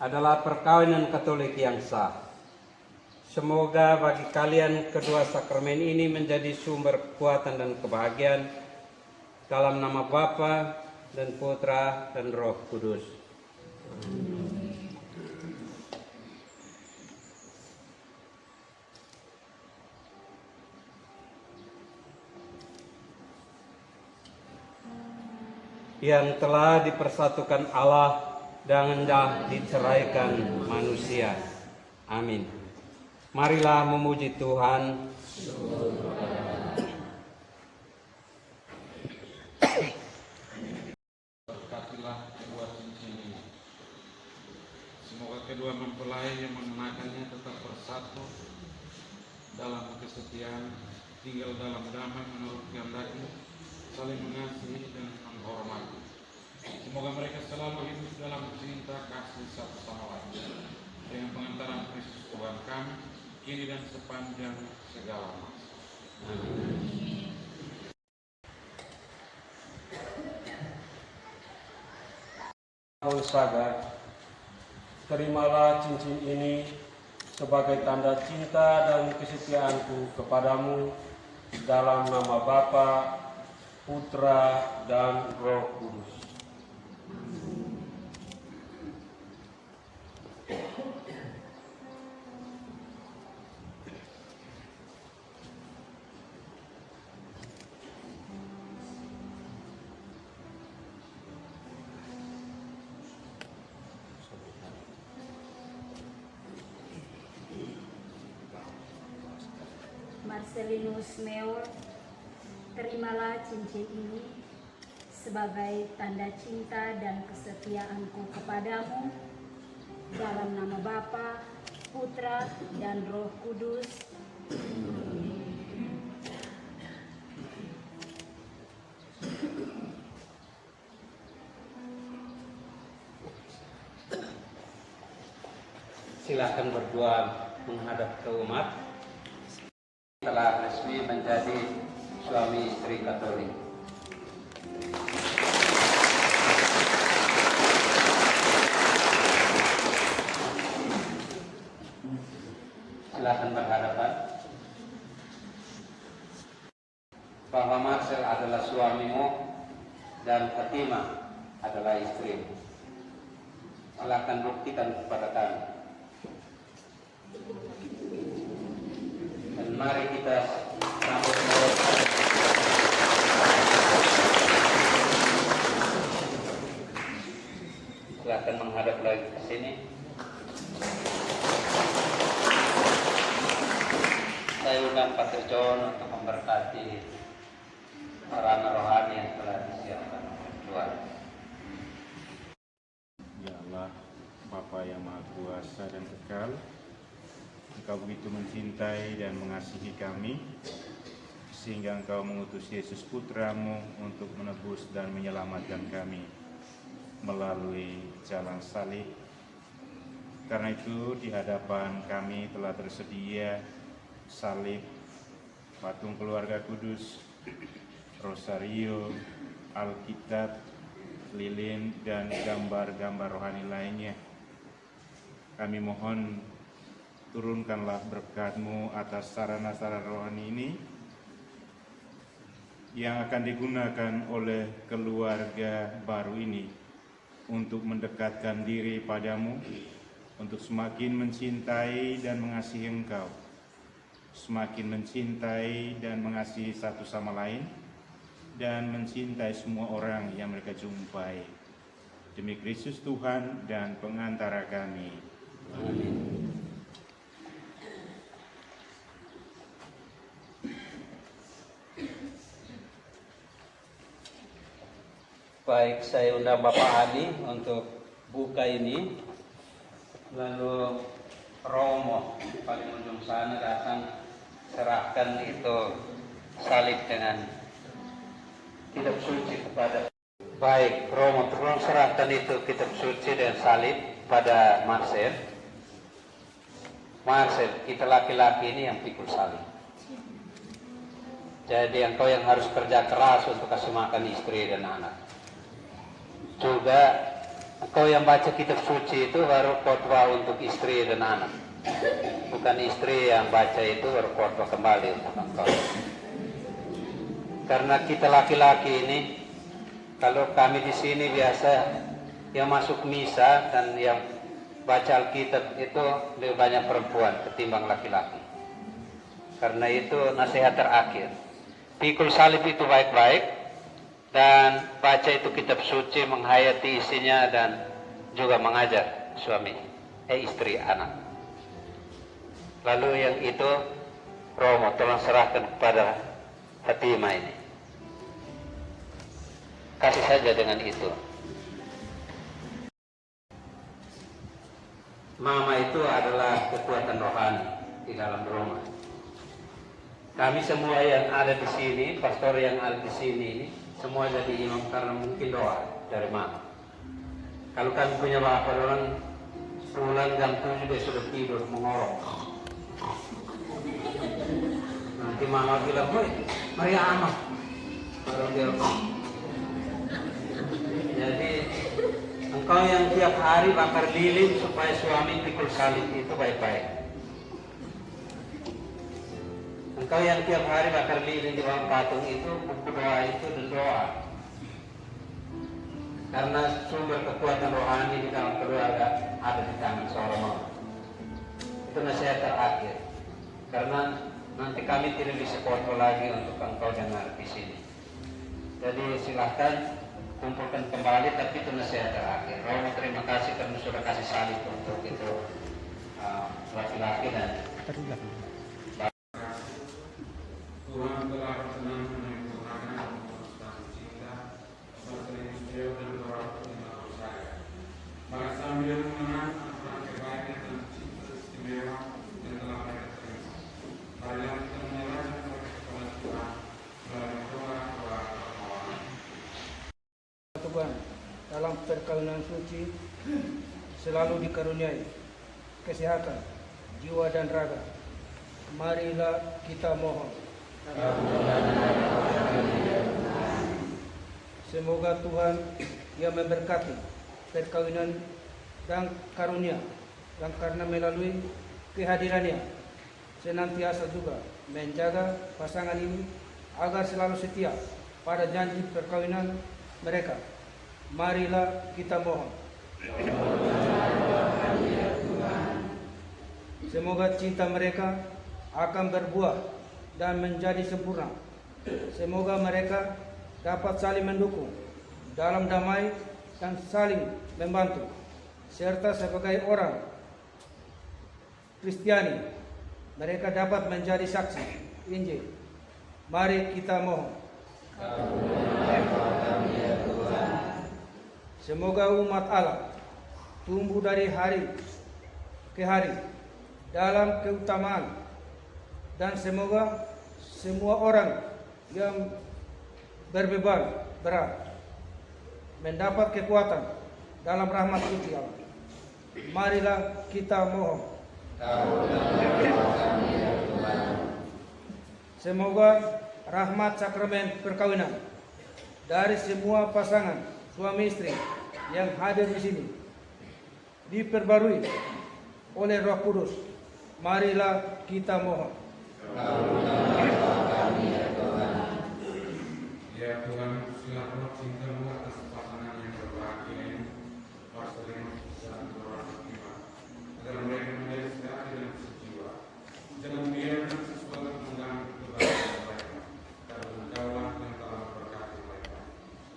adalah perkawinan Katolik yang sah. Semoga bagi kalian kedua sakramen ini menjadi sumber kekuatan dan kebahagiaan dalam nama Bapa dan Putra dan Roh Kudus. Yang telah dipersatukan Allah dan hendak diceraikan manusia. Amin. Marilah memuji Tuhan. Berkatilah kedua cincin ini. Semoga kedua mempelai yang mengenakannya tetap bersatu dalam kesetiaan, tinggal dalam damai menurut kehendakmu, saling mengasihi dan menghormati. Semoga mereka selalu hidup dalam cinta kasih satu sama lain dengan pengantaran Kristus Tuhan kami, kini dan sepanjang segala masa. Amin. Gonzaga, terimalah cincin ini sebagai tanda cinta dan kesetiaanku kepadamu dalam nama Bapa, Putra, dan Roh Kudus. Marcelinus Meol, terimalah cincin ini sebagai tanda cinta dan kesetiaanku kepadamu dalam nama Bapa, Putra, dan Roh Kudus. Silakan berdoa menghadap ke umat. Telah resmi menjadi suami istri Katolik. Silakan berhadapan. Bahwa Marcel adalah suamimu dan Fatima adalah istrimu. Silakan buktikan kepada kami. Dan mari kita sambut silakan menghadap lagi ke sini. Saya undang Pater John untuk memberkati sarana rohani yang telah disiapkan oleh Tuhan. Ya Allah, Bapa yang Maha Kuasa dan Kekal, Engkau begitu mencintai dan mengasihi kami, sehingga Engkau mengutus Yesus Putramu untuk menebus dan menyelamatkan kami melalui jalan salib. Karena itu di hadapan kami telah tersedia salib, patung keluarga kudus, rosario, Alkitab, lilin, dan gambar-gambar rohani lainnya. Kami mohon turunkanlah berkat-Mu atas sarana-sarana rohani ini yang akan digunakan oleh keluarga baru ini untuk mendekatkan diri padamu, untuk semakin mencintai dan mengasihi Engkau, semakin mencintai dan mengasihi satu sama lain, dan mencintai semua orang yang mereka jumpai. Demi Kristus Tuhan dan pengantara kami. Amin. Baik, saya undang Bapak Adi untuk buka ini. Lalu Romo paling ujung sana datang serahkan itu salib dengan kitab suci kepada. Baik, Romo tolong serahkan itu kitab suci dan salib pada Marcel. Marcel, kita laki-laki ini yang pikul salib. Jadi engkau yang harus kerja keras untuk kasih makan istri dan anak. Juga engkau yang baca kitab suci itu baru khotbah untuk istri dan anak. Bukan istri yang baca itu baru khotbah kembali untuk engkau. Karena kita laki-laki ini, kalau kami di sini biasa yang masuk misa dan yang baca Alkitab itu lebih banyak perempuan ketimbang laki-laki. Karena itu nasihat terakhir. Pikul salib itu baik-baik. Dan baca itu kitab suci, menghayati isinya, dan juga mengajar istri, anak. Lalu yang itu Romo tolong serahkan kepada Fatima ini. Kasih saja dengan itu. Mama itu adalah kekuatan rohani di dalam rumah. Kami semua yang ada di sini, pastor yang ada di sini ini, semua jadi imam karena mungkin doa dari mama. Kalau kami punya bapak orang pulang jam 7 dia sudah tidur mengorok. Nanti mama bilang, "Woi, Maria Ama." Baru dia. Jadi Engkau yang tiap hari bakar lilin supaya suami pikul salib itu baik-baik. Engkau yang tiap hari bakar lilin di bawah patung itu, buku doa itu dan doa. Karena sumber kekuatan rohani di dalam keluarga ada di tangan seorang mama. Itu nasihat terakhir. Karena nanti kami tidak bisa kontrol lagi untuk engkau dengar di sini. Jadi silahkan kumpulkan kembali, tapi itu nasihat terakhir. Romo terima kasih karena sudah kasih salib untuk itu laki-laki dan Tuhan telah berkenan menyempurnakan kekuasaan cinta, Marcelinus Meo dan Dora Fatima Gonzaga. Maka sambil mengenang akan kebaikan dan cinta istimewa yang telah mereka terima, marilah kita menyerahkan kepada Tuhan melalui doa-doa permohonan. Tuhan dalam perkawinan suci selalu dikaruniai kesehatan jiwa dan raga. Marilah kita mohon. Semoga Tuhan yang memberkati perkawinan dan karunia yang karena melalui kehadirannya senantiasa juga menjaga pasangan ini agar selalu setia pada janji perkawinan mereka. Marilah kita mohon. Semoga cinta mereka akan berbuah dan menjadi sempurna. Semoga mereka dapat saling mendukung dalam damai dan saling membantu, serta sebagai orang Kristiani mereka dapat menjadi saksi Injil. Mari kita mohon. Semoga umat Allah tumbuh dari hari ke hari dalam keutamaan, dan semoga semua orang yang berbeban berat mendapat kekuatan dalam rahmat suci Allah. Marilah kita mohon. Semoga rahmat sakramen perkawinan dari semua pasangan suami istri yang hadir di sini diperbarui oleh Roh Kudus. Marilah kita mohon. Ya Tuhan, silakan cinta-Mu atas pasangan yang berbahagia ini, Marcelinus dan Dora Fatima, agar mereka menjadi sehati dan sejiwa. Jangan biarkan sesuatu mengganggu kebahagiaan mereka, karena Engkaulah yang telah memberkati mereka.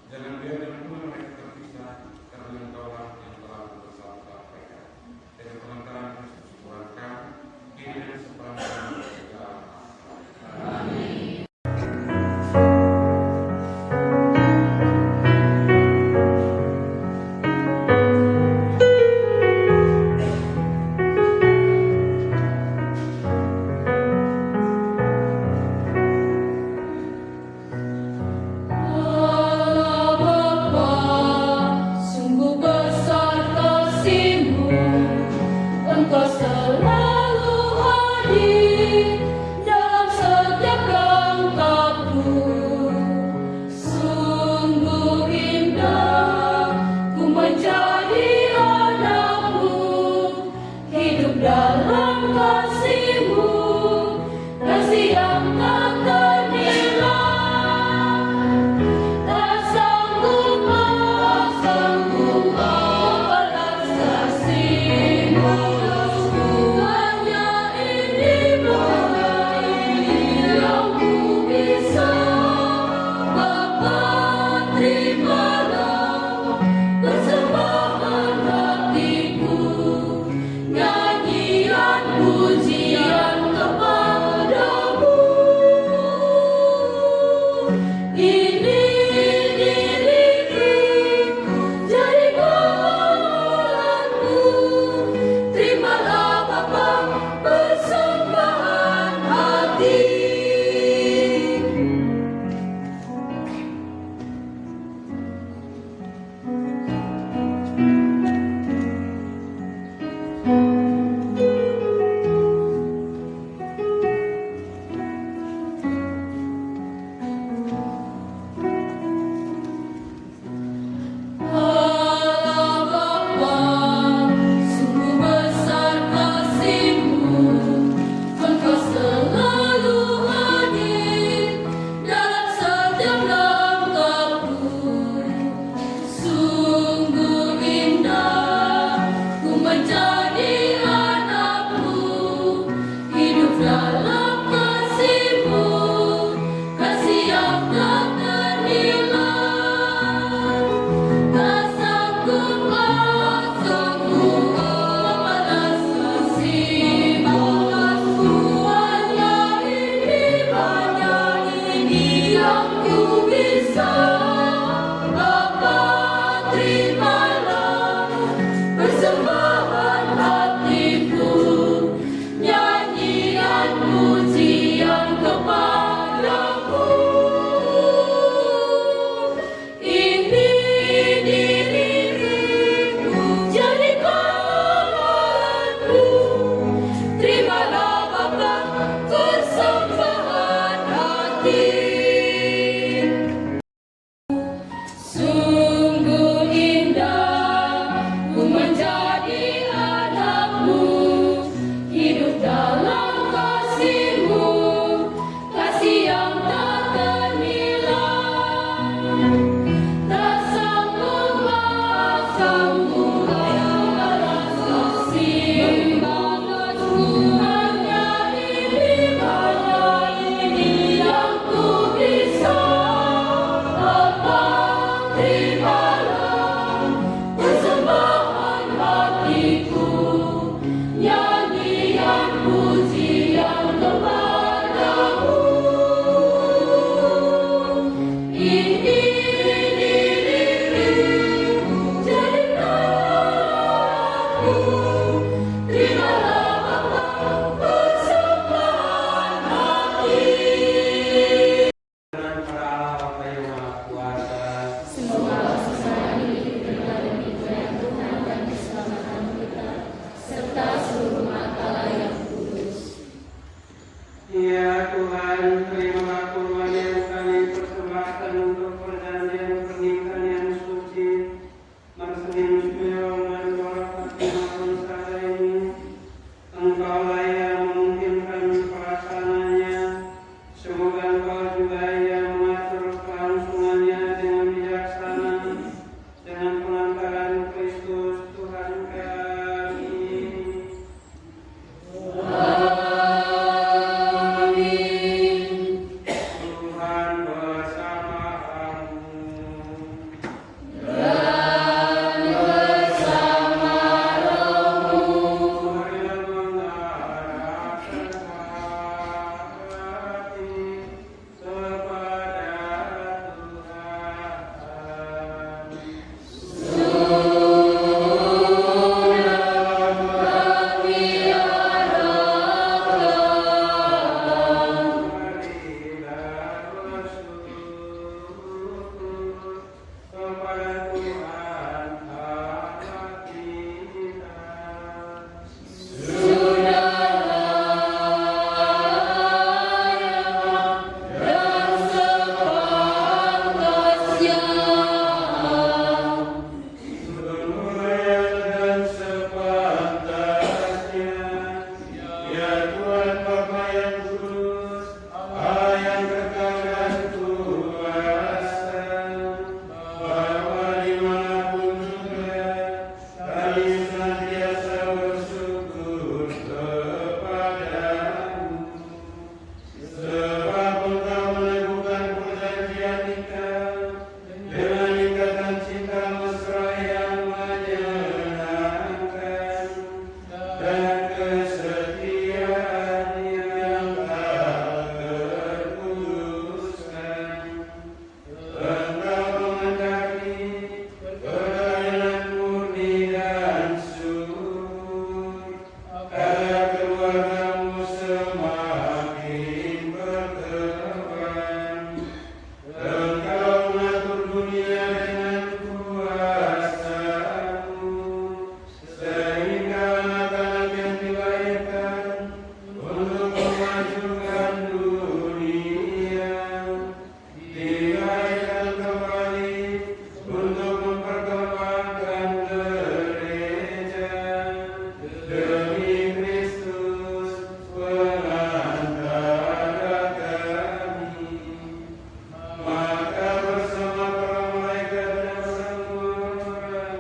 Jangan biarkan pula mereka terpisah, karena Engkaulah yang telah bersama mereka. Dengan pelantaran Kristus Tuhan kami, kini dan selamanya segala. Amin. Sungguh besar kasih-Mu, Engkau selalu hadir dalam setiap langkahku. Sungguh indah ku menjadi anak-Mu, hidup dalam kasih-Mu, kasih yang tak ternilai. Tak sanggup membalas kasih-Mu, hanya ini Dengan para Allah Bapa yang Maha Kuasa, Semoga sesaat ini diterima demi kemuliaan Tuhan dan keselamatan kita, serta seluruh umat Allah yang kudus. Ya Tuhan, terimalah kurban yang kami persembahkan untuk perjanjian pernikahan yang suci Marcelinus Meo dan Dora Fatima Gonzaga ini. Engkaulah yang memungkinkan pelaksanaannya. Semoga Engkau juga yang mengatur kelangsungannya dengan bijaksana dengan pengantaran Kristus Tuhan kami. Tuhan bersamamu. Marilah mengarahkan hati kepada Tuhan. Marilah bersyukur kepada Tuhan Allah kita. Semula dan sepantasnya, ya Tuhan Bapa yang kudus, Allah yang kekal dan kuasa, bahwa dimanapun juga kami senantiasa bersyukur kepadamu. Sebab Engkau meneguhkan perjanjian kita dengan ikatan cinta mesra yang menyenangkan dan kesetiaan yang tak terputuskan. Engkau menghendaki perkawinan murni dan subur, agar keluargamu semakin berkembang. Engkau mengatur dunia dengan kuasa-Mu, sehingga anak-anak yang dilahirkan untuk memajukan dunia dilahirkan kembali untuk memperkembangkan gereja demi Kristus pengantara kami. Maka bersama para malaikat dan orang-orang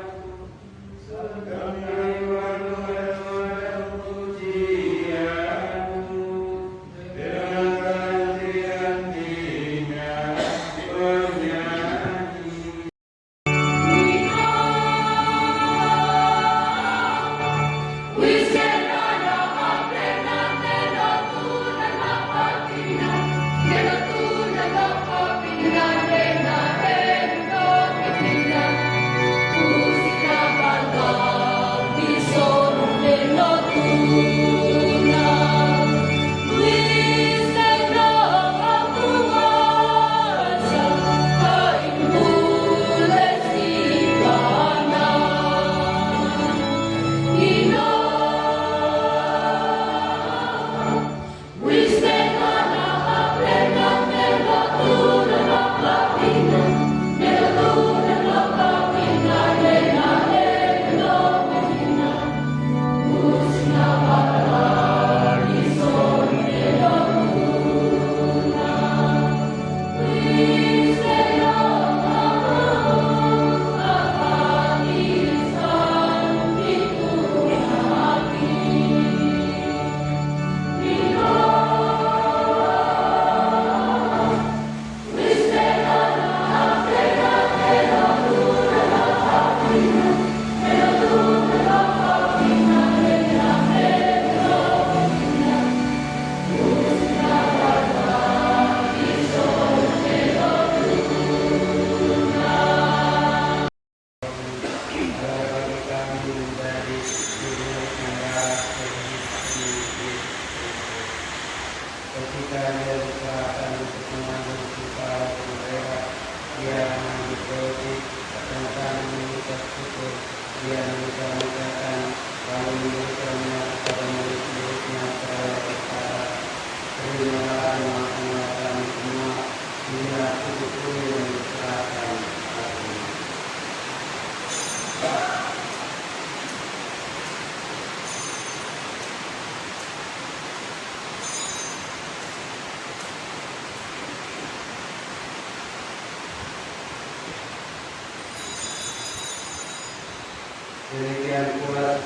kami menyembah pujian-Mu dengan hati-hatinya bernyanyi. Musik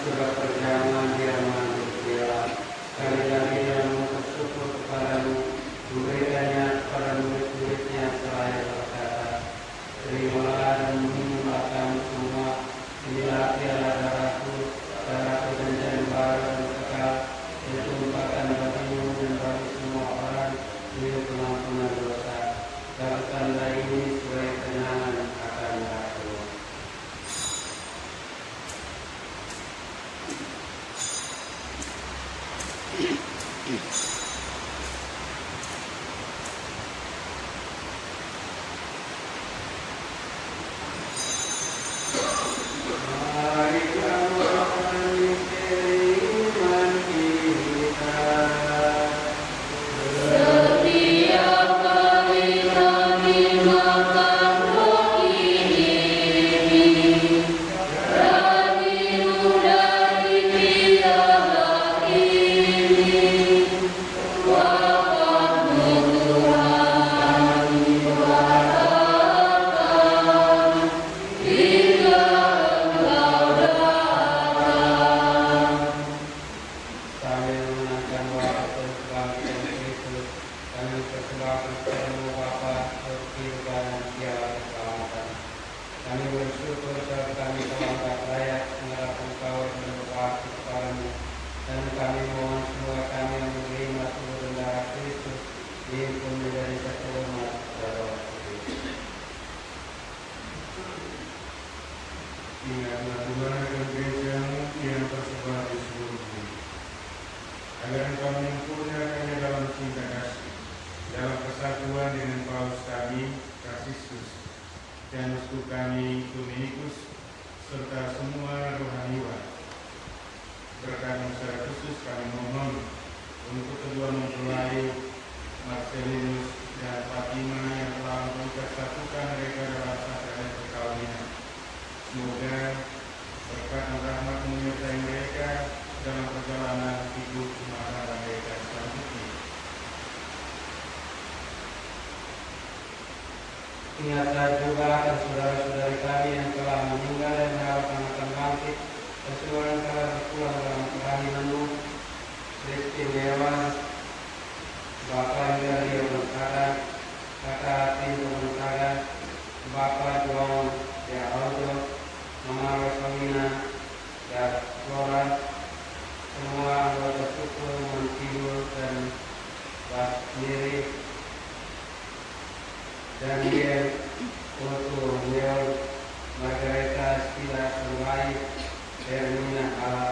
sebab perjalanan dia manusia. Kali-kali dia mengucap syukur kepadamu, memberikannya kepada murid-muridnya seraya berkata, terimalah dan minumlah kamu semua, inilah piala darahku, darah perjanjian baru dan kekal, yang ditumpahkan bagimu dan bagi semua orang untuk pengampunan dosa. Lakukanlah ini sebagai kenangan akan aku. Mari kembali ke iman kita. Setiap kali kami makan roti ini dan minum dari piala ini, wafat-Mu Tuhan diwartakan hingga Engkau datang. Kami mengenangkan wafat Tuhan Kristus, kami persembahkan kepadamu Bapa, kehidupan dan piala keselamatan. Kami bersyukur saat kami telah layak menghadap Engkau dan berbakti kepadamu, dan kami mohon semoga kami yang menerima tubuh dan darah Kristus dihimpun menjadi satu umat pada waktu itu. Ingatlah Tuhan akan gereja-Mu yang tersebar di seluruh bumi, agar Engkau menyempurnakannya dalam cinta kasih, dalam kesatuan dengan Paus kami, Franciscus, dan uskup kami, Dominikus, serta semua rohaniwan. Berkat secara khusus kami mohon untuk kedua mempelai Marcelinus dan Fatima yang telah mempersatukan mereka dalam sakramen perkawinan. Semoga berkat dan rahmat menyertai mereka dalam perjalanan hidup rumah tangga mereka selanjutnya. Ingatlah juga akan saudara-saudari kami yang telah meninggal dan diharapkan akan bangkit, dan semua yang telah berpulang dalam kerahiman-Mu, Christine Dewan, Bapak Yudari Gonzaga, Kakak Atin Gonzaga, Bapak Joan de Aldo, Mama Rosalina, dan Flora, semua anggota suku Montibul dan Basmiri, Daniel, Otto, Neol, Margareta, Stila, Sungai, Hermina, Ala,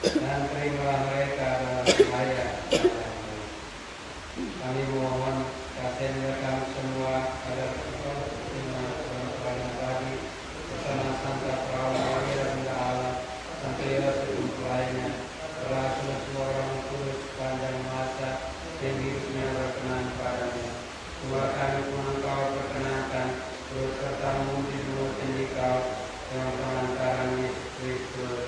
dan terimalah mereka dalam bahaya. Kami mohon kasih kami semua agar kita dengan bagi bersama Santa Paula Maria Bunda Allah, Santa Yosef lainnya, telah semua orang kudus sepanjang masa yang hidupnya berkenan padamu. Semua kami pun Engkau perkenankan, terus serta memuji dulu tinggi Kau dengan pengantaran Yesus Kristus.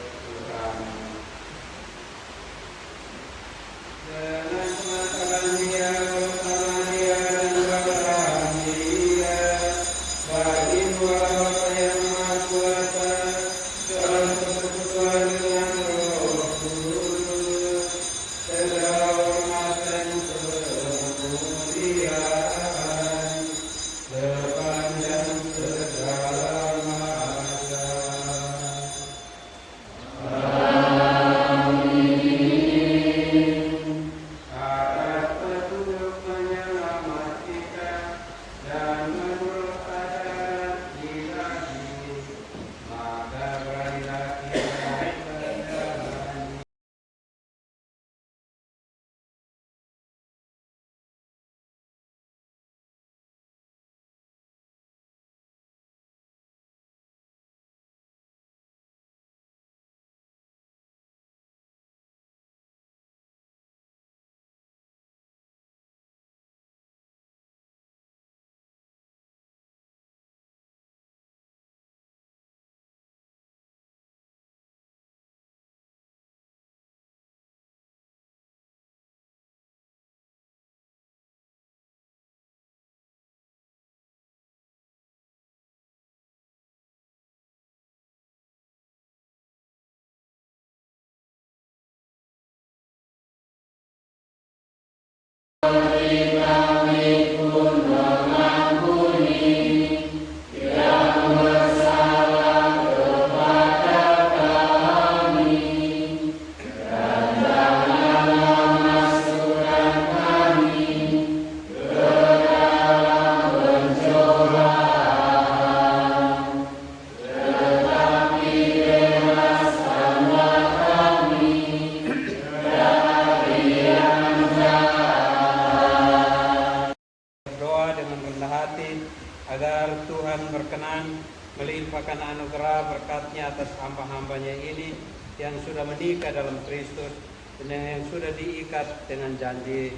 menganugerah berkat-Nya atas hamba-hambanya ini yang sudah menikah dalam Kristus dan yang sudah diikat dengan janji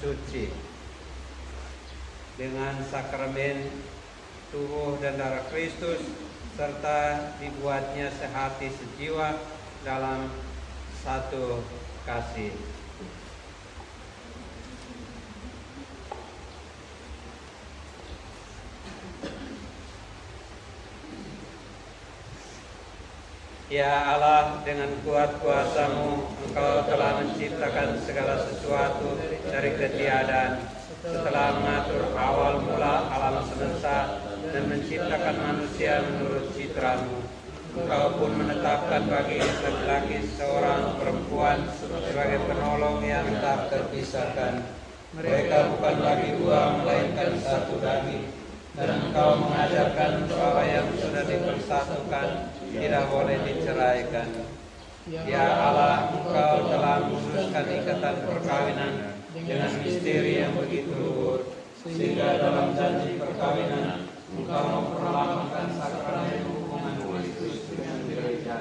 suci dengan sakramen tubuh dan darah Kristus, serta dibuatnya sehati sejiwa dalam satu kasih. Ya Allah, dengan kuat kuasa-Mu, Engkau telah menciptakan segala sesuatu dari ketiadaan. Setelah mengatur awal mula alam semesta dan menciptakan manusia menurut citra-Mu, Engkau pun menetapkan bagi laki-laki seorang perempuan sebagai penolong yang tak terpisahkan. Mereka bukan lagi dua, melainkan satu daging. Dan Engkau mengajarkan bahwa yang sudah dipersatukan tidak boleh diceraikan. Ya Allah, Engkau telah memutuskan ikatan perkawinan dengan misteri yang begitu luhur, sehingga dalam janji perkawinan Engkau memperlambangkan sakramen hubungan Kristus dengan gereja.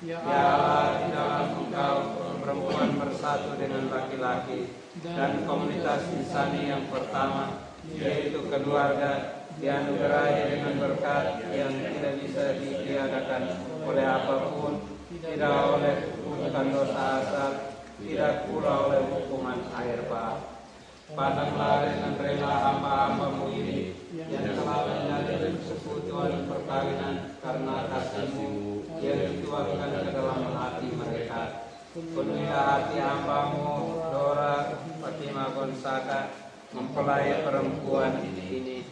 Ya Allah, di dalam Engkau perempuan bersatu dengan laki-laki dan komunitas insani yang pertama, yaitu keluarga, dianugerahi dengan berkat yang tidak bisa ditiadakan oleh apapun, tidak oleh hukuman dosa asal, tidak pula oleh hukuman air bah. Pandanglah dengan rela hamba-hamba-Mu ini yang telah menjalin persekutuan perkawinan karena kasih-Mu yang dituangkan ke dalam hati mereka. Penuhilah hati hamba-Mu Dora Fatima Gonzaga, mempelai perempuan ini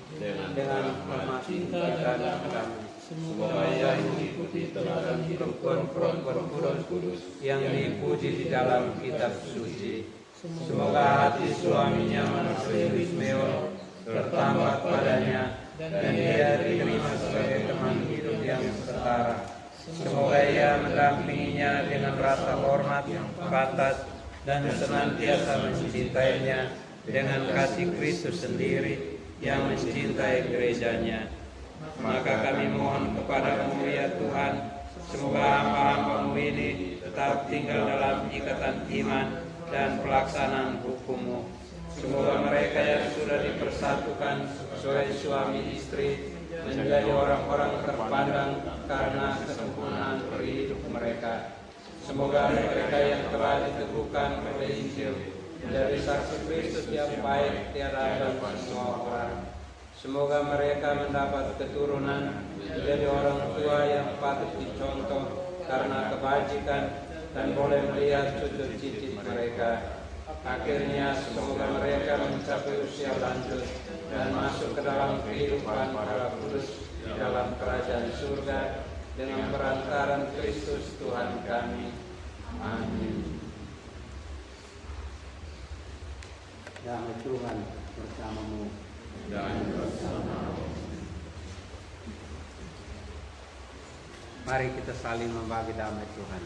dengan hormat dan agama. Semoga ia mengikuti teladan perempuan-perempuan kudus yang dipuji di dalam kitab suci. Semoga hati suaminya Marcellinus Meol bertambah padanya dan dia diterima sebagai teman hidup yang setara. Semoga ia mendampinginya dengan rasa hormat yang pantas dan senantiasa mencintainya dengan kasih Kristus sendiri yang mencintai gerejanya. Maka kami mohon kepada-Mu ya Tuhan, semoga hamba-hamba-Mu ini tetap tinggal dalam ikatan iman dan pelaksanaan hukum-Mu. Semoga mereka yang sudah dipersatukan sebagai suami istri menjadi orang-orang terpandang karena kesempurnaan hidup mereka. Semoga mereka yang telah diteguhkan oleh Injil menjadi saksi Kristus yang baik tiada dan semua orang. Semoga mereka mendapat keturunan menjadi orang tua yang patut dicontoh karena kebajikan dan boleh melihat cucu cicit mereka. Akhirnya semoga mereka mencapai usia lanjut dan masuk ke dalam kehidupan para kudus di dalam kerajaan surga dengan perantaran Kristus Tuhan kami. Amin. Damai Tuhan bersamamu dan bersama-Mu. Mari kita saling membagi damai Tuhan.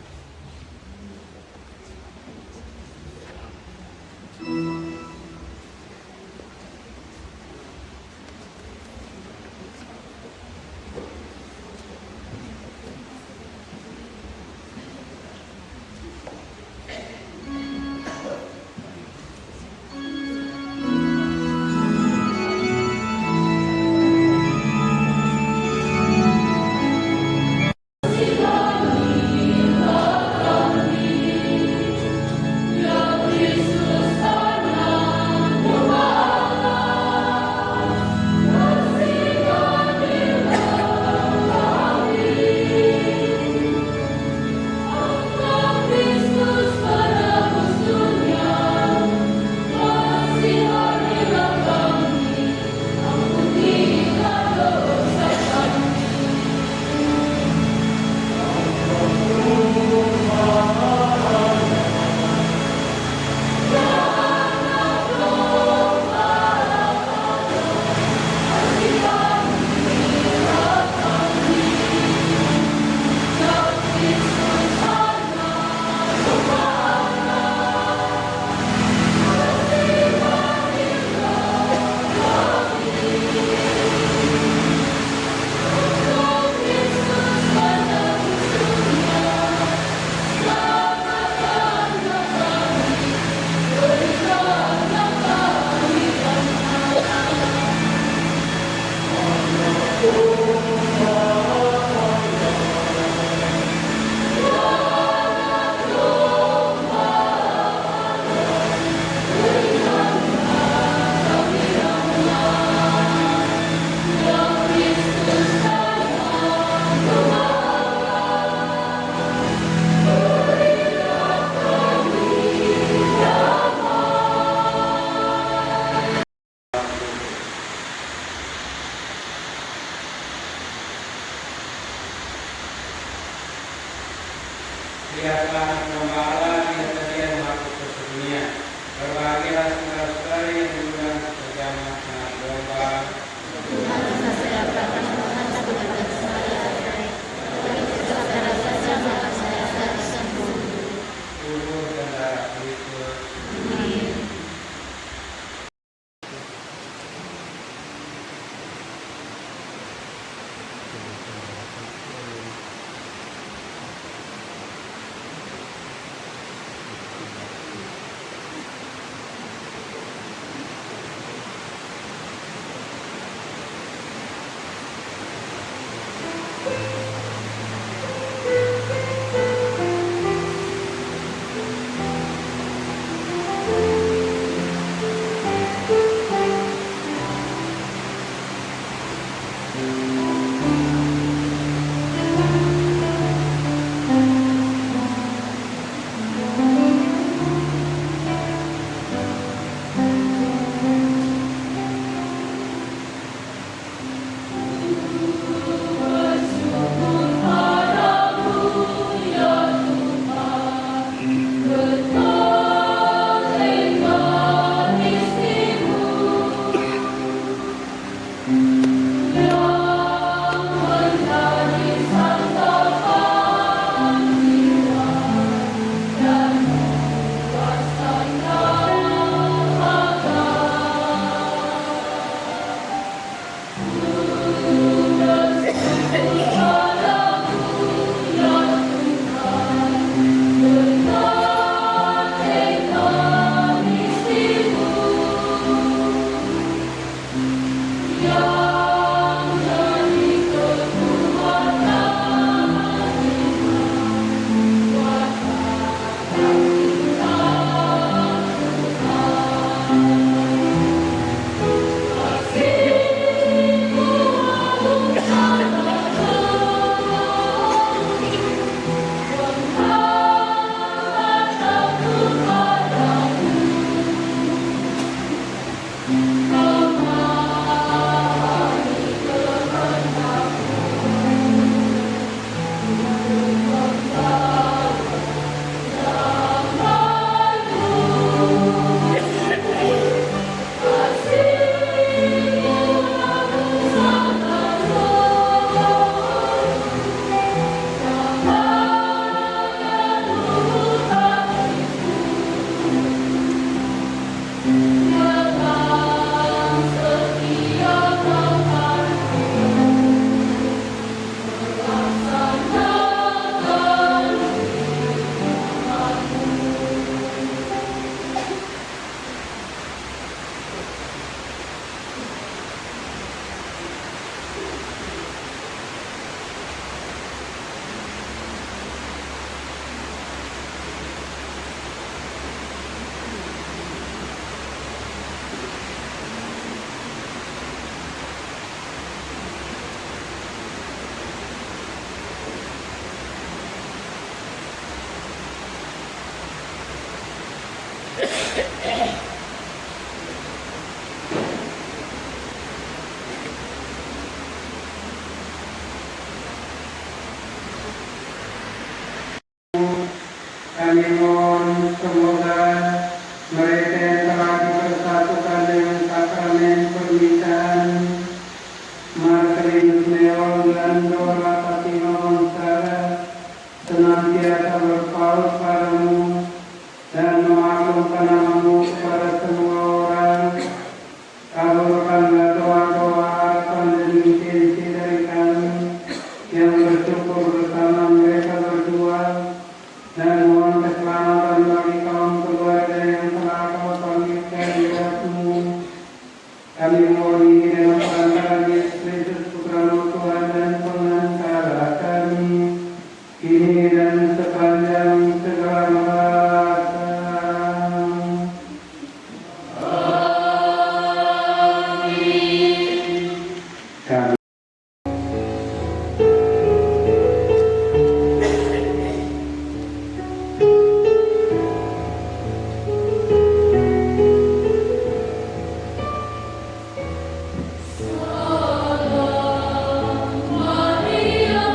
Lihatlah hamba Allah yang sedia menghapus dunia. Berbahagialah saudara-saudari yang diundang bersama dengan domba. Tubuh dan darah Kristus. Kami mohon semoga mereka yang telah dipersatukan dengan sakramen pernikahan Marcelinus Meol dan Dora Fatima Gonzaga senantiasa berpaut padamu dan mengagungkan namamu kepada semua orang. Kabulkanlah doa-doa harapan dan intensi dari kami yang bersyukur bersama mereka berdua, dan mohon keselamatan bagi kaum keluarga yang telah kau panggilkan di hatimu. Kami mohon ini dengan perantaraan Yesus Kristus Putra-Mu Tuhan dan Pengantara kami, kini dan sepanjang segala masa. Kami Maria,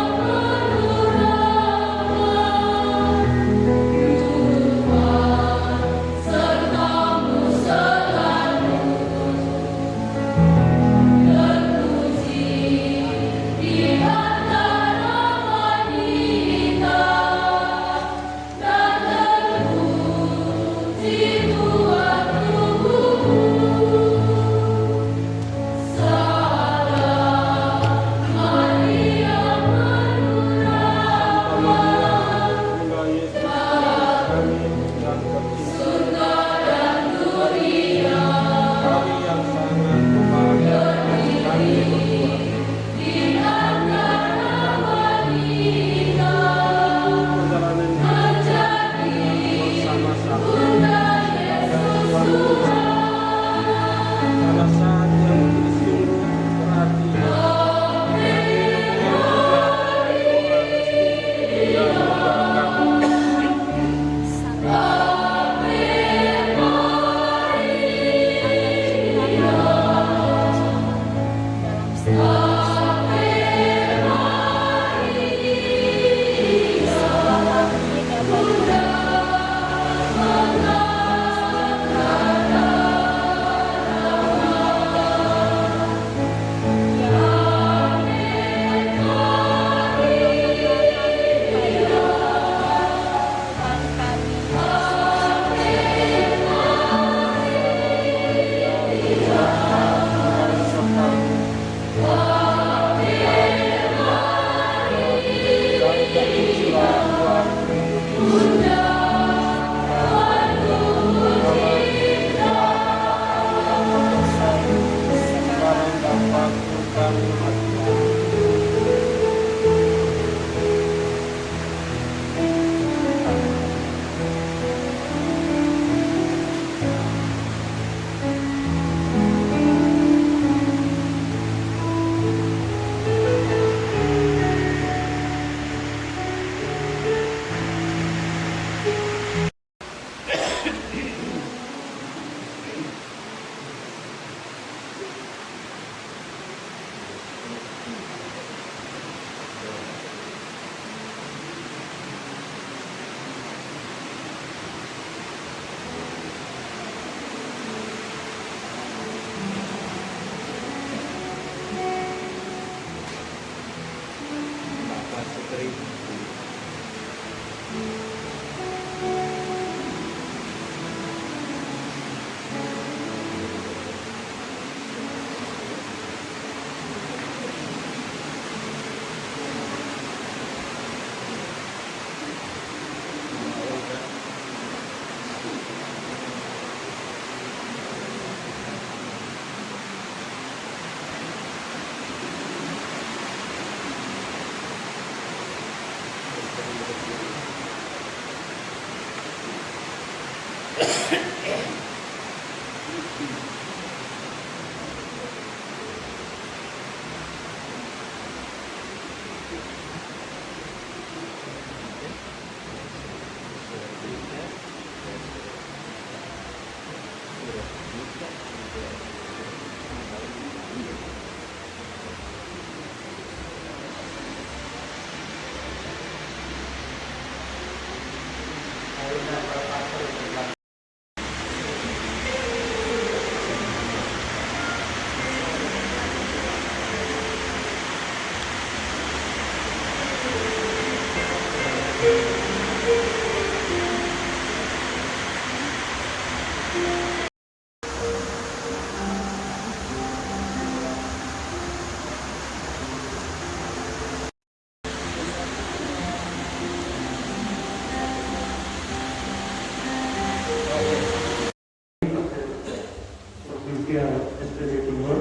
Provincial SPD Timur,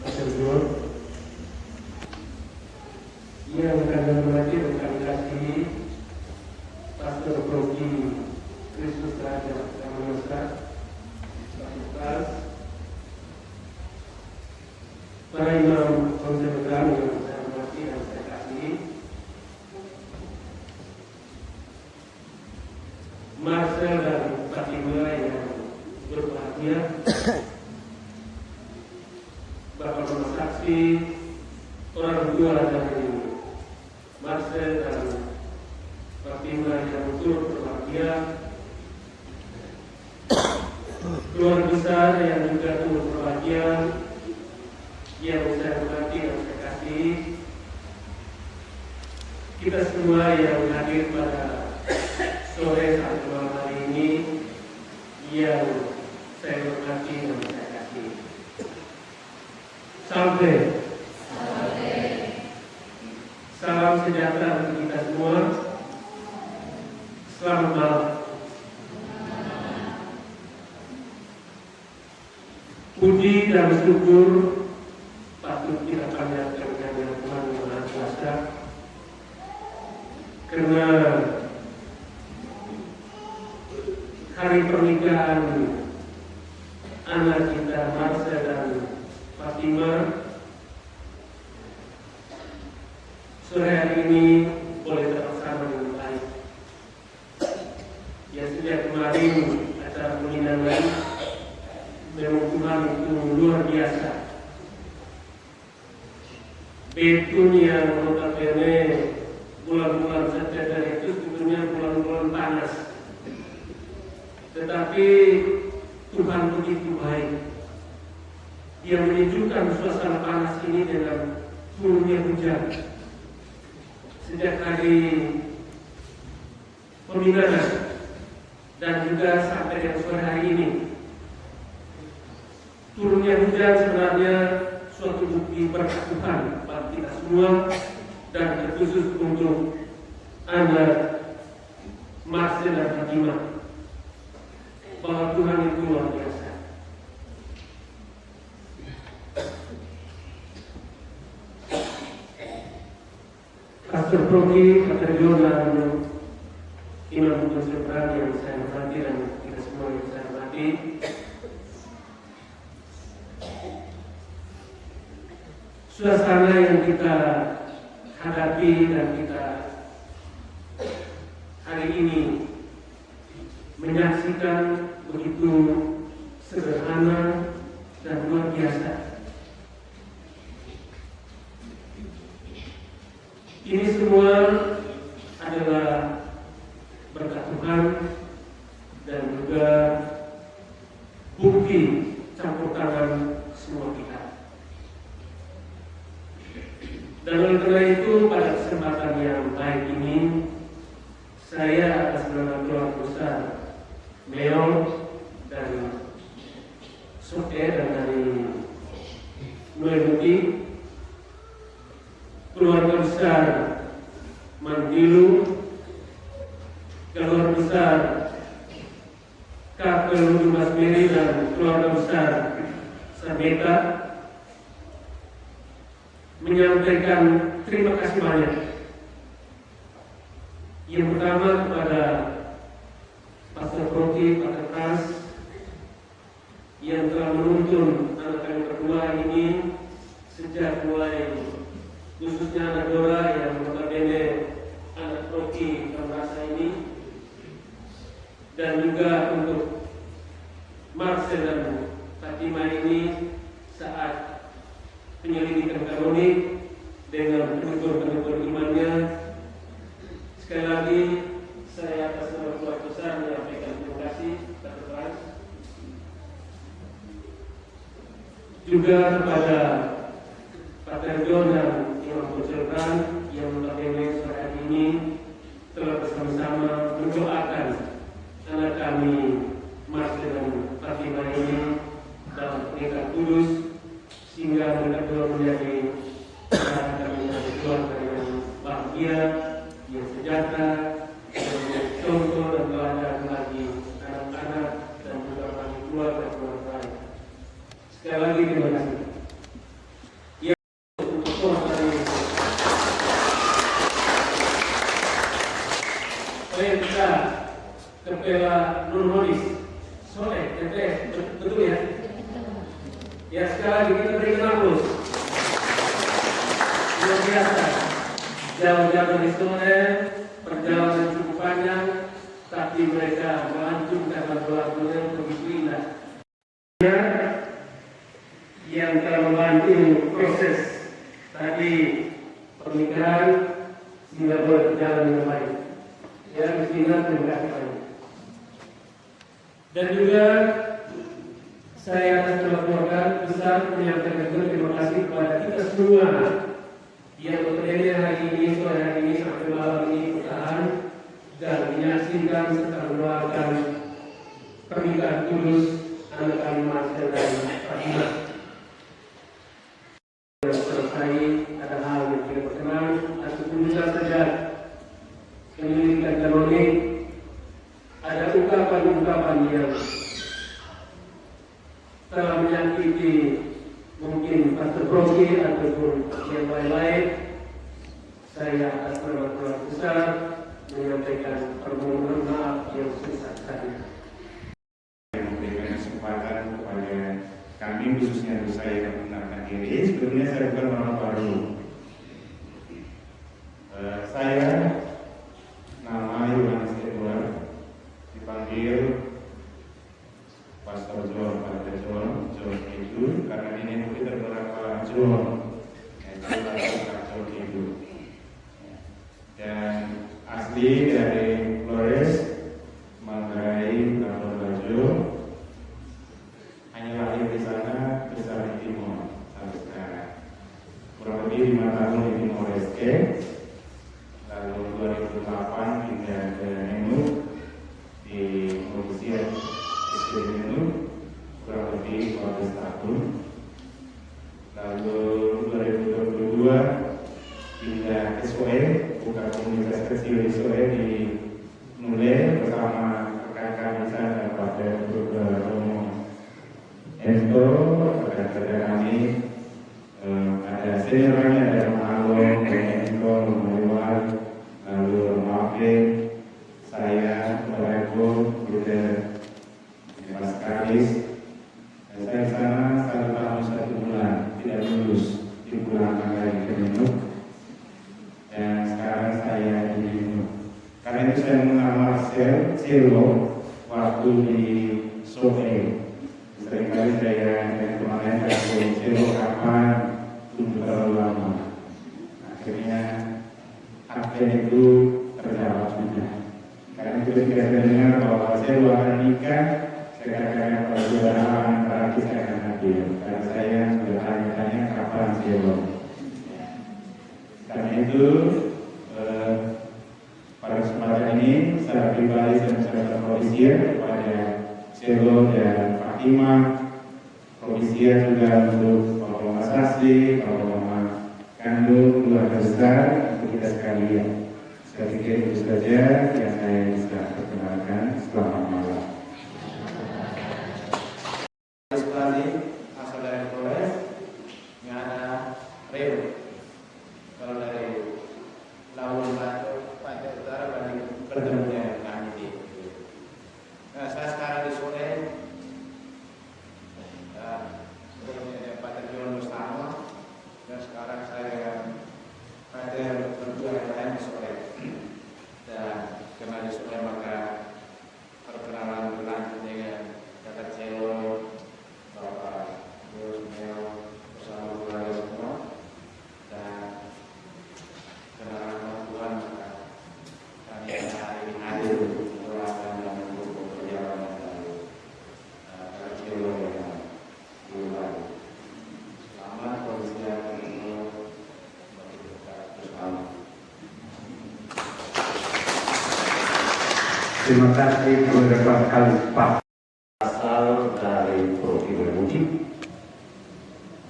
Cirebon, yang kami hormati dan kami kasihi Pastor Proki Kristus Raja Ramanasa, Fakultas, para imam konservatif yang saya hormati dan saya kasihi, Marcel dan Fatima yang berbahagia, Bapak rumah saksi, orang tua dari Marcel dan Fatima yang turut berbahagia, keluarga besar yang juga turut berbahagia, yang saya hormati dan saya kasih, kita semua yang hadir pada sore saat malam hari ini, yang saya hormati dan saya kasih. Sampai. Salam sejahtera untuk kita semua. Selamat malam. Puji dan syukur patut kita panjatkan kepada Tuhan Yang Maha Kuasa, karena hari pernikahan anak kita Marcel dan Fatima sore hari ini boleh terlaksana dengan baik. Ya, sejak kemarin acara penginangan memang Tuhan itu luar biasa. Betun yang notabene bulan-bulan September itu sebetulnya bulan-bulan panas. Tetapi Tuhan begitu baik. Dia menyejukkan suasana panas ini dengan turunnya hujan. Sejak hari pemindahan dan juga sampai dengan sore hari ini, turunnya hujan sebenarnya suatu bukti berkat Tuhan bagi kita semua, dan terkhusus untuk anak Marcel dan Fatima, bahwa Tuhan itu luar biasa. Pastor Proki, Pastor John, dan Imam Konservatif yang saya hormati dan kita semua yang saya hormati, suasana yang kita hadapi dan kita hari ini menyaksikan begitu sederhana dan luar biasa. Ini semua adalah berkat Tuhan dan juga bukti campur tangan semua kita. Dan oleh karena itu, pada kesempatan yang baik ini, saya atas nama keluarga besar Meo dan Soke dan dari Nuebuti, keluarga besar Mandilu, keluarga besar Kapel Mas Meri, dan keluarga besar Sabeta, menyampaikan terima kasih banyak. Yang pertama kepada Pastor Proki dan juga untuk Marcel dan Fatima ini saat penyelidikan kanonik dengan penutur-penutur imannya. Sekali lagi saya atas nama keluarga besar menyampaikan terima kasih terus juga kepada Pater John dan Imam Konselkan yang notabene sore hari ini telah bersama-sama mendoakan anak kami Marcel dan Fatima ini dalam pernikahan kudus sehingga mereka berdua menjadi keluarga yang bahagia, yang sejahtera, yang menjadi contoh dan teladan bagi anak-anak dan juga bagi keluarga-keluarga lain. Sekali lagi terima kasih. Saya bisa Kepala Nurholis Soleh MTS, betul ya? Ya, sekali lagi kita berikan aplaus. Luar biasa. Jauh-jauh dari Soleh, perjalanan cukup panjang, tapi mereka melanjutkan lagu-lagunya begitu indah. Yang telah membantu proses tadi pernikahan sehingga boleh berjalan dengan baik. Ya, bismillah, terima kasih banyak. Dan juga saya atas nama keluarga besar menyampaikan terima kasih kepada kita semua yang bekerja hari ini, sore hari ini sampai malam ini bertahan dan menyaksikan serta mendoakan pernikahan kudus anak kami Marcel dan Fatima. Selesai ada hal yang tidak berkenan ataupun bisa saja penyelidikan kanonik, ada ungkapan-ungkapan yang telah menyakiti mungkin Pastor Broki ataupun yang lain-lain. Saya atas nama keluarga besar menyampaikan permohonan maaf yang sebesar-besarnya. Memberikan kesempatan kepada kami khususnya untuk saya yang mengenalkan diri. Sebelumnya saya bukan orang baru. Saya nama Yohanes Edward, dipanggil Pastor John, Pastor John itu karena ini mungkin beberapa John, John itu. Dan asli dari Flores, Manggarai, Labuan Bajo, hanya lahir di sana, besar di Timor sampai sekarang. Kurang lebih 5 tahun di Timor Leste. Lalu 2008 pindah ke Nenu di Malaysia, SD Nenu kurang lebih 12 tahun. Lalu 2022 pindah ke Soe, buka komunitas kecil di Soe di Nule bersama rekan-rekan di sana pada Romo Ento, rekan-rekan kami ada seniornya, ada Malo, Ento, Romo lalu Mafin, saya, Bapak Bruder Mas Kadis. Dan saya di sana 1 tahun 1 bulan tidak lulus di bulan Manggarai ke Nenu. Dan sekarang saya di Nenu. Karena itu saya mengenal Marcel Celo waktu di Soe. Seringkali saya dengan teman-teman kasih Celo kapan tunggu terlalu lama. Akhirnya itu terjawab sudah. Karena itu ketika saya dengar bahwa saya akan nikah, saya katakan pada saudara antara kita akan hadir. Karena saya sudah tanya-tanya kapan Selo. Karena itu pada kesempatan ini secara pribadi saya mengucapkan provisia kepada Selo dan Fatima, provisia juga untuk Bapak Mama Sasli, Bapak Mama Kandung, keluarga besar untuk kita sekalian. Saya pikir itu saja yang saya bisa perkenalkan. Selamat malam. Asal dari Flores, nggak ada Rio. Kalau dari Labuan Bajo, Pantai Utara, dan bertemunya kami di. Nah, saya sekarang di Sore, Pater John Mustama, dan sekarang saya Pater berdua yang lain di Sore. Dan karena di Sore maka Terima kasih beberapa kali Pak. Asal dari Provinsi Maluku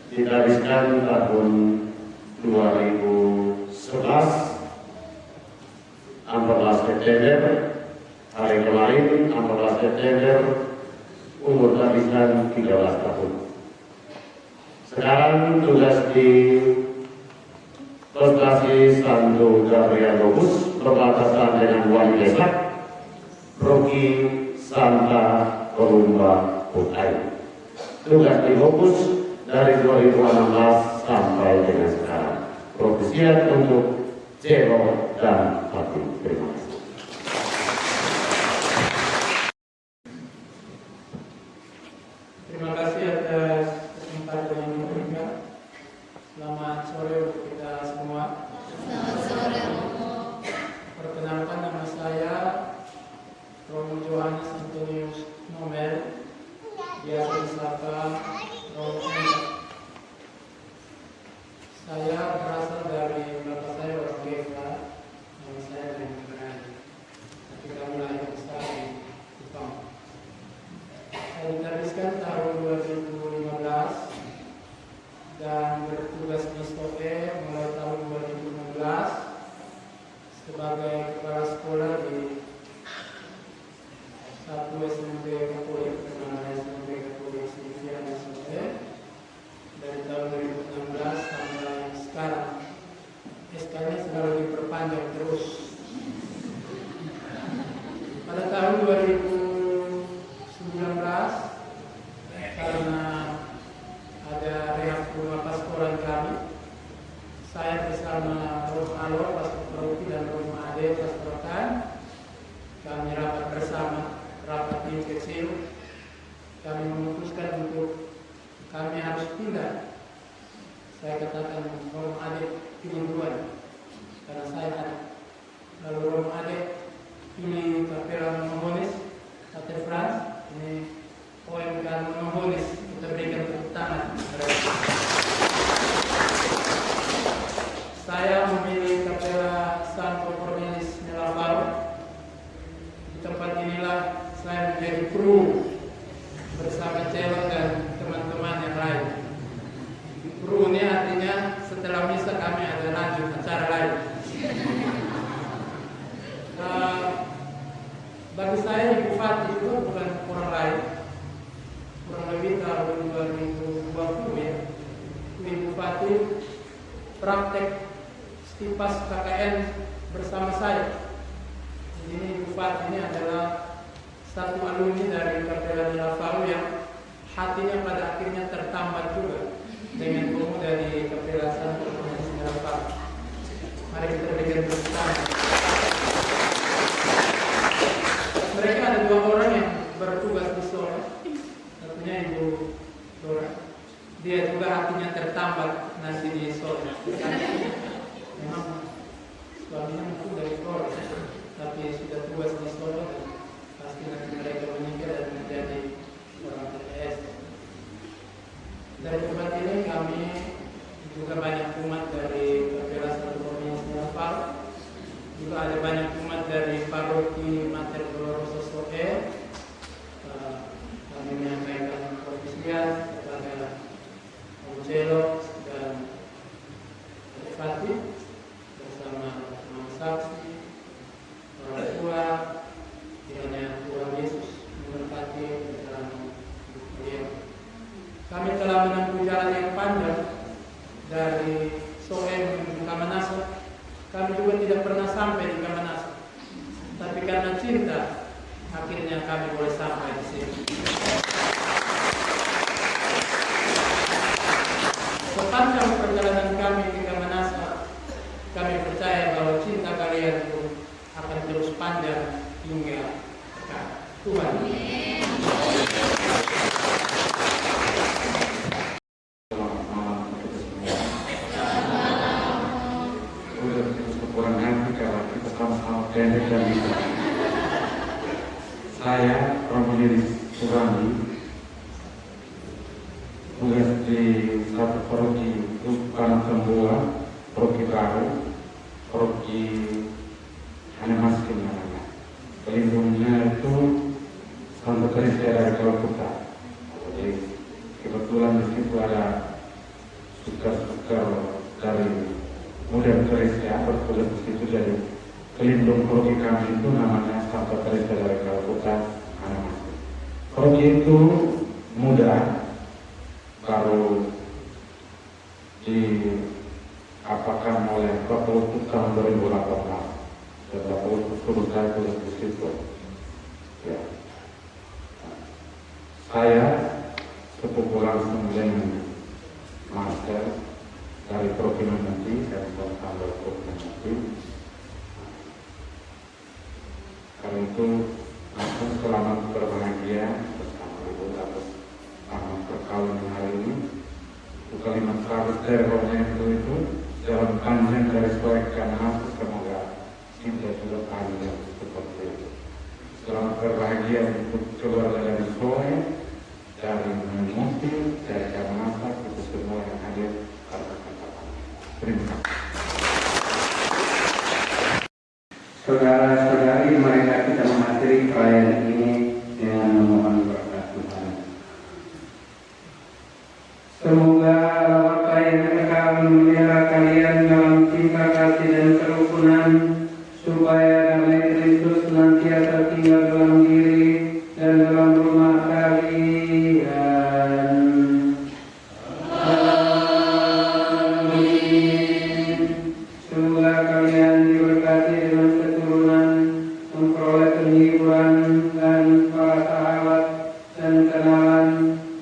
ditariskan tahun 2011 14 September hari kemarin 14 September umur tariskan 13 tahun. Sekarang tugas di Konstasi Santo Gabriel Lobus berbatasan dengan Wali Desa Rocky Santa Columba Putai. Tugas di Lobus dari 2016 sampai dengan sekarang. Profesiat untuk Jero dan Hati. Terima kasih. Terima kasih atas kesempatan yang diberikan. Selamat sore untuk kita semua. Selamat sore, Romo. Perkenalkan, nama saya Romo Johannes Antonius Nomel, biasa disapa Romo Nomel. Saya berasal dari bapak saya orang Geka, nama saya dari Kerai, tapi kami lahir besar di Jepang. Saya ditariskan tahun 2015 dan bertugas di SOE mulai tahun 2016 sebagai kepala sekolah di satu SMP Katolik bernama SMP Katolik Silvian SOE dari tahun 2016 sampai sekarang. SK-nya selalu diperpanjang terus. Pada tahun 2019 karena ada rehab rumah pastoran kami, saya bersama Romo Alor, Pastor Paroki dan Romo Ade, Pastor Kan, kami rapat bersama, rapat tim kecil. Kami memutuskan untuk kami harus pindah. Saya katakan Romo Ade pilih duluan karena saya ada. Lalu Romo Ade pilih Kapela Monohonis, Pater Frans, ini OMK Monohonis, kita berikan tepuk tangan. Saya memilih Kapela Santo Cornelis Melaparo. Di tempat inilah saya menjadi kru bersama Celok dan teman-teman yang lain. Kru ini artinya setelah misa kami ada lanjut acara lain. Bagi saya Ibu Fatih itu bukan orang lain. Kurang lebih tahun 2020 ya, Ibu Fatih praktek stipas KKN bersama saya. Jadi Ibu Fatih ini adalah satu alumni dari Kapela Melaparo yang hatinya pada akhirnya tertambat juga dengan pemuda di Kapela Santo Cornelis Melaparo. Mari kita berikan tepuk tangan. Mereka ada dua orang yang bertugas di Solo. Satunya Ibu Dora. Dia juga hatinya tertambat nanti di Solo. Memang suaminya mungkin dari Solo, tapi sudah tugas di Solo dan pasti nanti mereka menikah dan menjadi orang PTS. Dari tempat ini kami juga banyak umat dari Kapela Santo Cornelis Melaparo. Juga ada banyak umat dari Paroki Mater Dolorosa SOE. Kami menyampaikan profesiat kepada Om Celok dan Fatih bersama Mama Saksi, orang tua, kiranya Tuhan Yesus memberkati dalam hidup kalian. Kami telah menempuh jalan yang panjang dari SOE menuju Kamanasa. Kami juga tidak pernah sampai di Kamanasa, tapi karena cinta akhirnya kami boleh sampai di sini. Sepanjang perjalanan kami ke Kamanasa, kami percaya bahwa cinta kalian itu akan terus panjang hingga sekarang. Tuhan. Saya Romo Surandi, tugas di satu paroki Tupan Tembua, paroki baru, paroki Hanemaskin namanya. Pelindungnya kita anak. Proyek itu mudah, baru diapakan oleh Bapak tahun 2018. Dan Bapak turun saya di situ. Ya. Saya sepupu langsung dengan master dari Provinsi nanti dan tambah Provinsi. Karena itu langsung selamat berbahagia bersama ibu atas selamat perkawinan hari ini. Kalimat seratus terornya itu jalan panjang dari soekan aku, semoga cinta sudah panjang seperti itu. Selamat berbahagia untuk keluarga dari Soe, dari Musti, dari Jamanata, itu semua yang hadir karena kata-kata. Terima kasih. Saudara-saudari, marilah kita mengakhiri perayaan ini dengan memohon berkat Tuhan. Semoga Allah Bapa yang kekal memelihara kalian dalam cinta kasih dan kerukunan, supaya damai Kristus senantiasa tinggal dalam diri dan dalam rumah kalian. Amin. Semoga kalian diberkati dengan keturunan, memperoleh penghiburan dan para sahabat dan kenalan,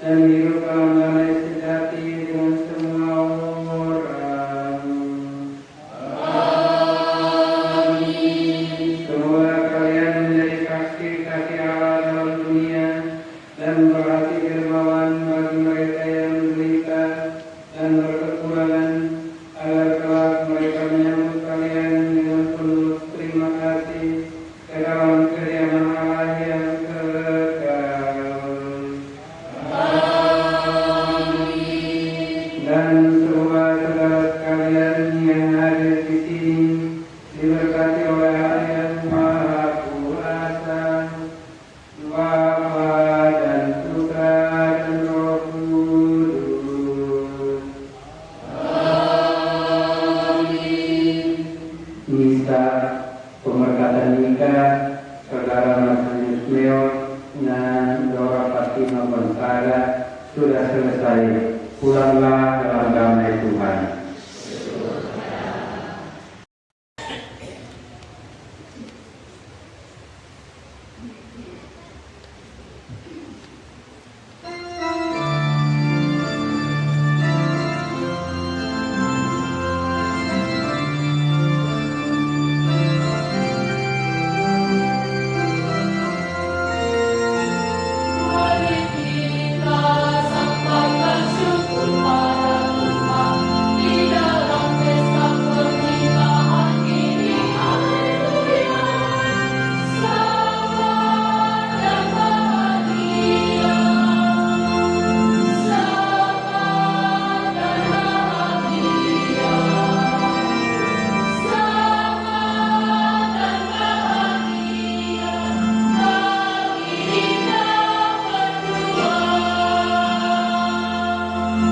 dan hidup dalam damai sejati dengan semua orang. Amin. Semoga kalian menjadi kaki-kaki Allah dalam dunia dan berarti dermawan bagi mereka yang menderita dan berkekurangan, agar kelak mereka menyambut kalian dengan penuh terima kasih ke dalam kediaman Allah yang kekal. Dan semoga saudara sekalian yang hadir di sini diberkati oleh Allah yang Maha Kuasa, Bapa dan Putra dan Roh Kudus. Amin. Misa pemberkatan nikah Saudara Marcellinus Meol dan Dora Fatima Gonzaga sudah selesai. Pulanglah dalam damai Tuhan.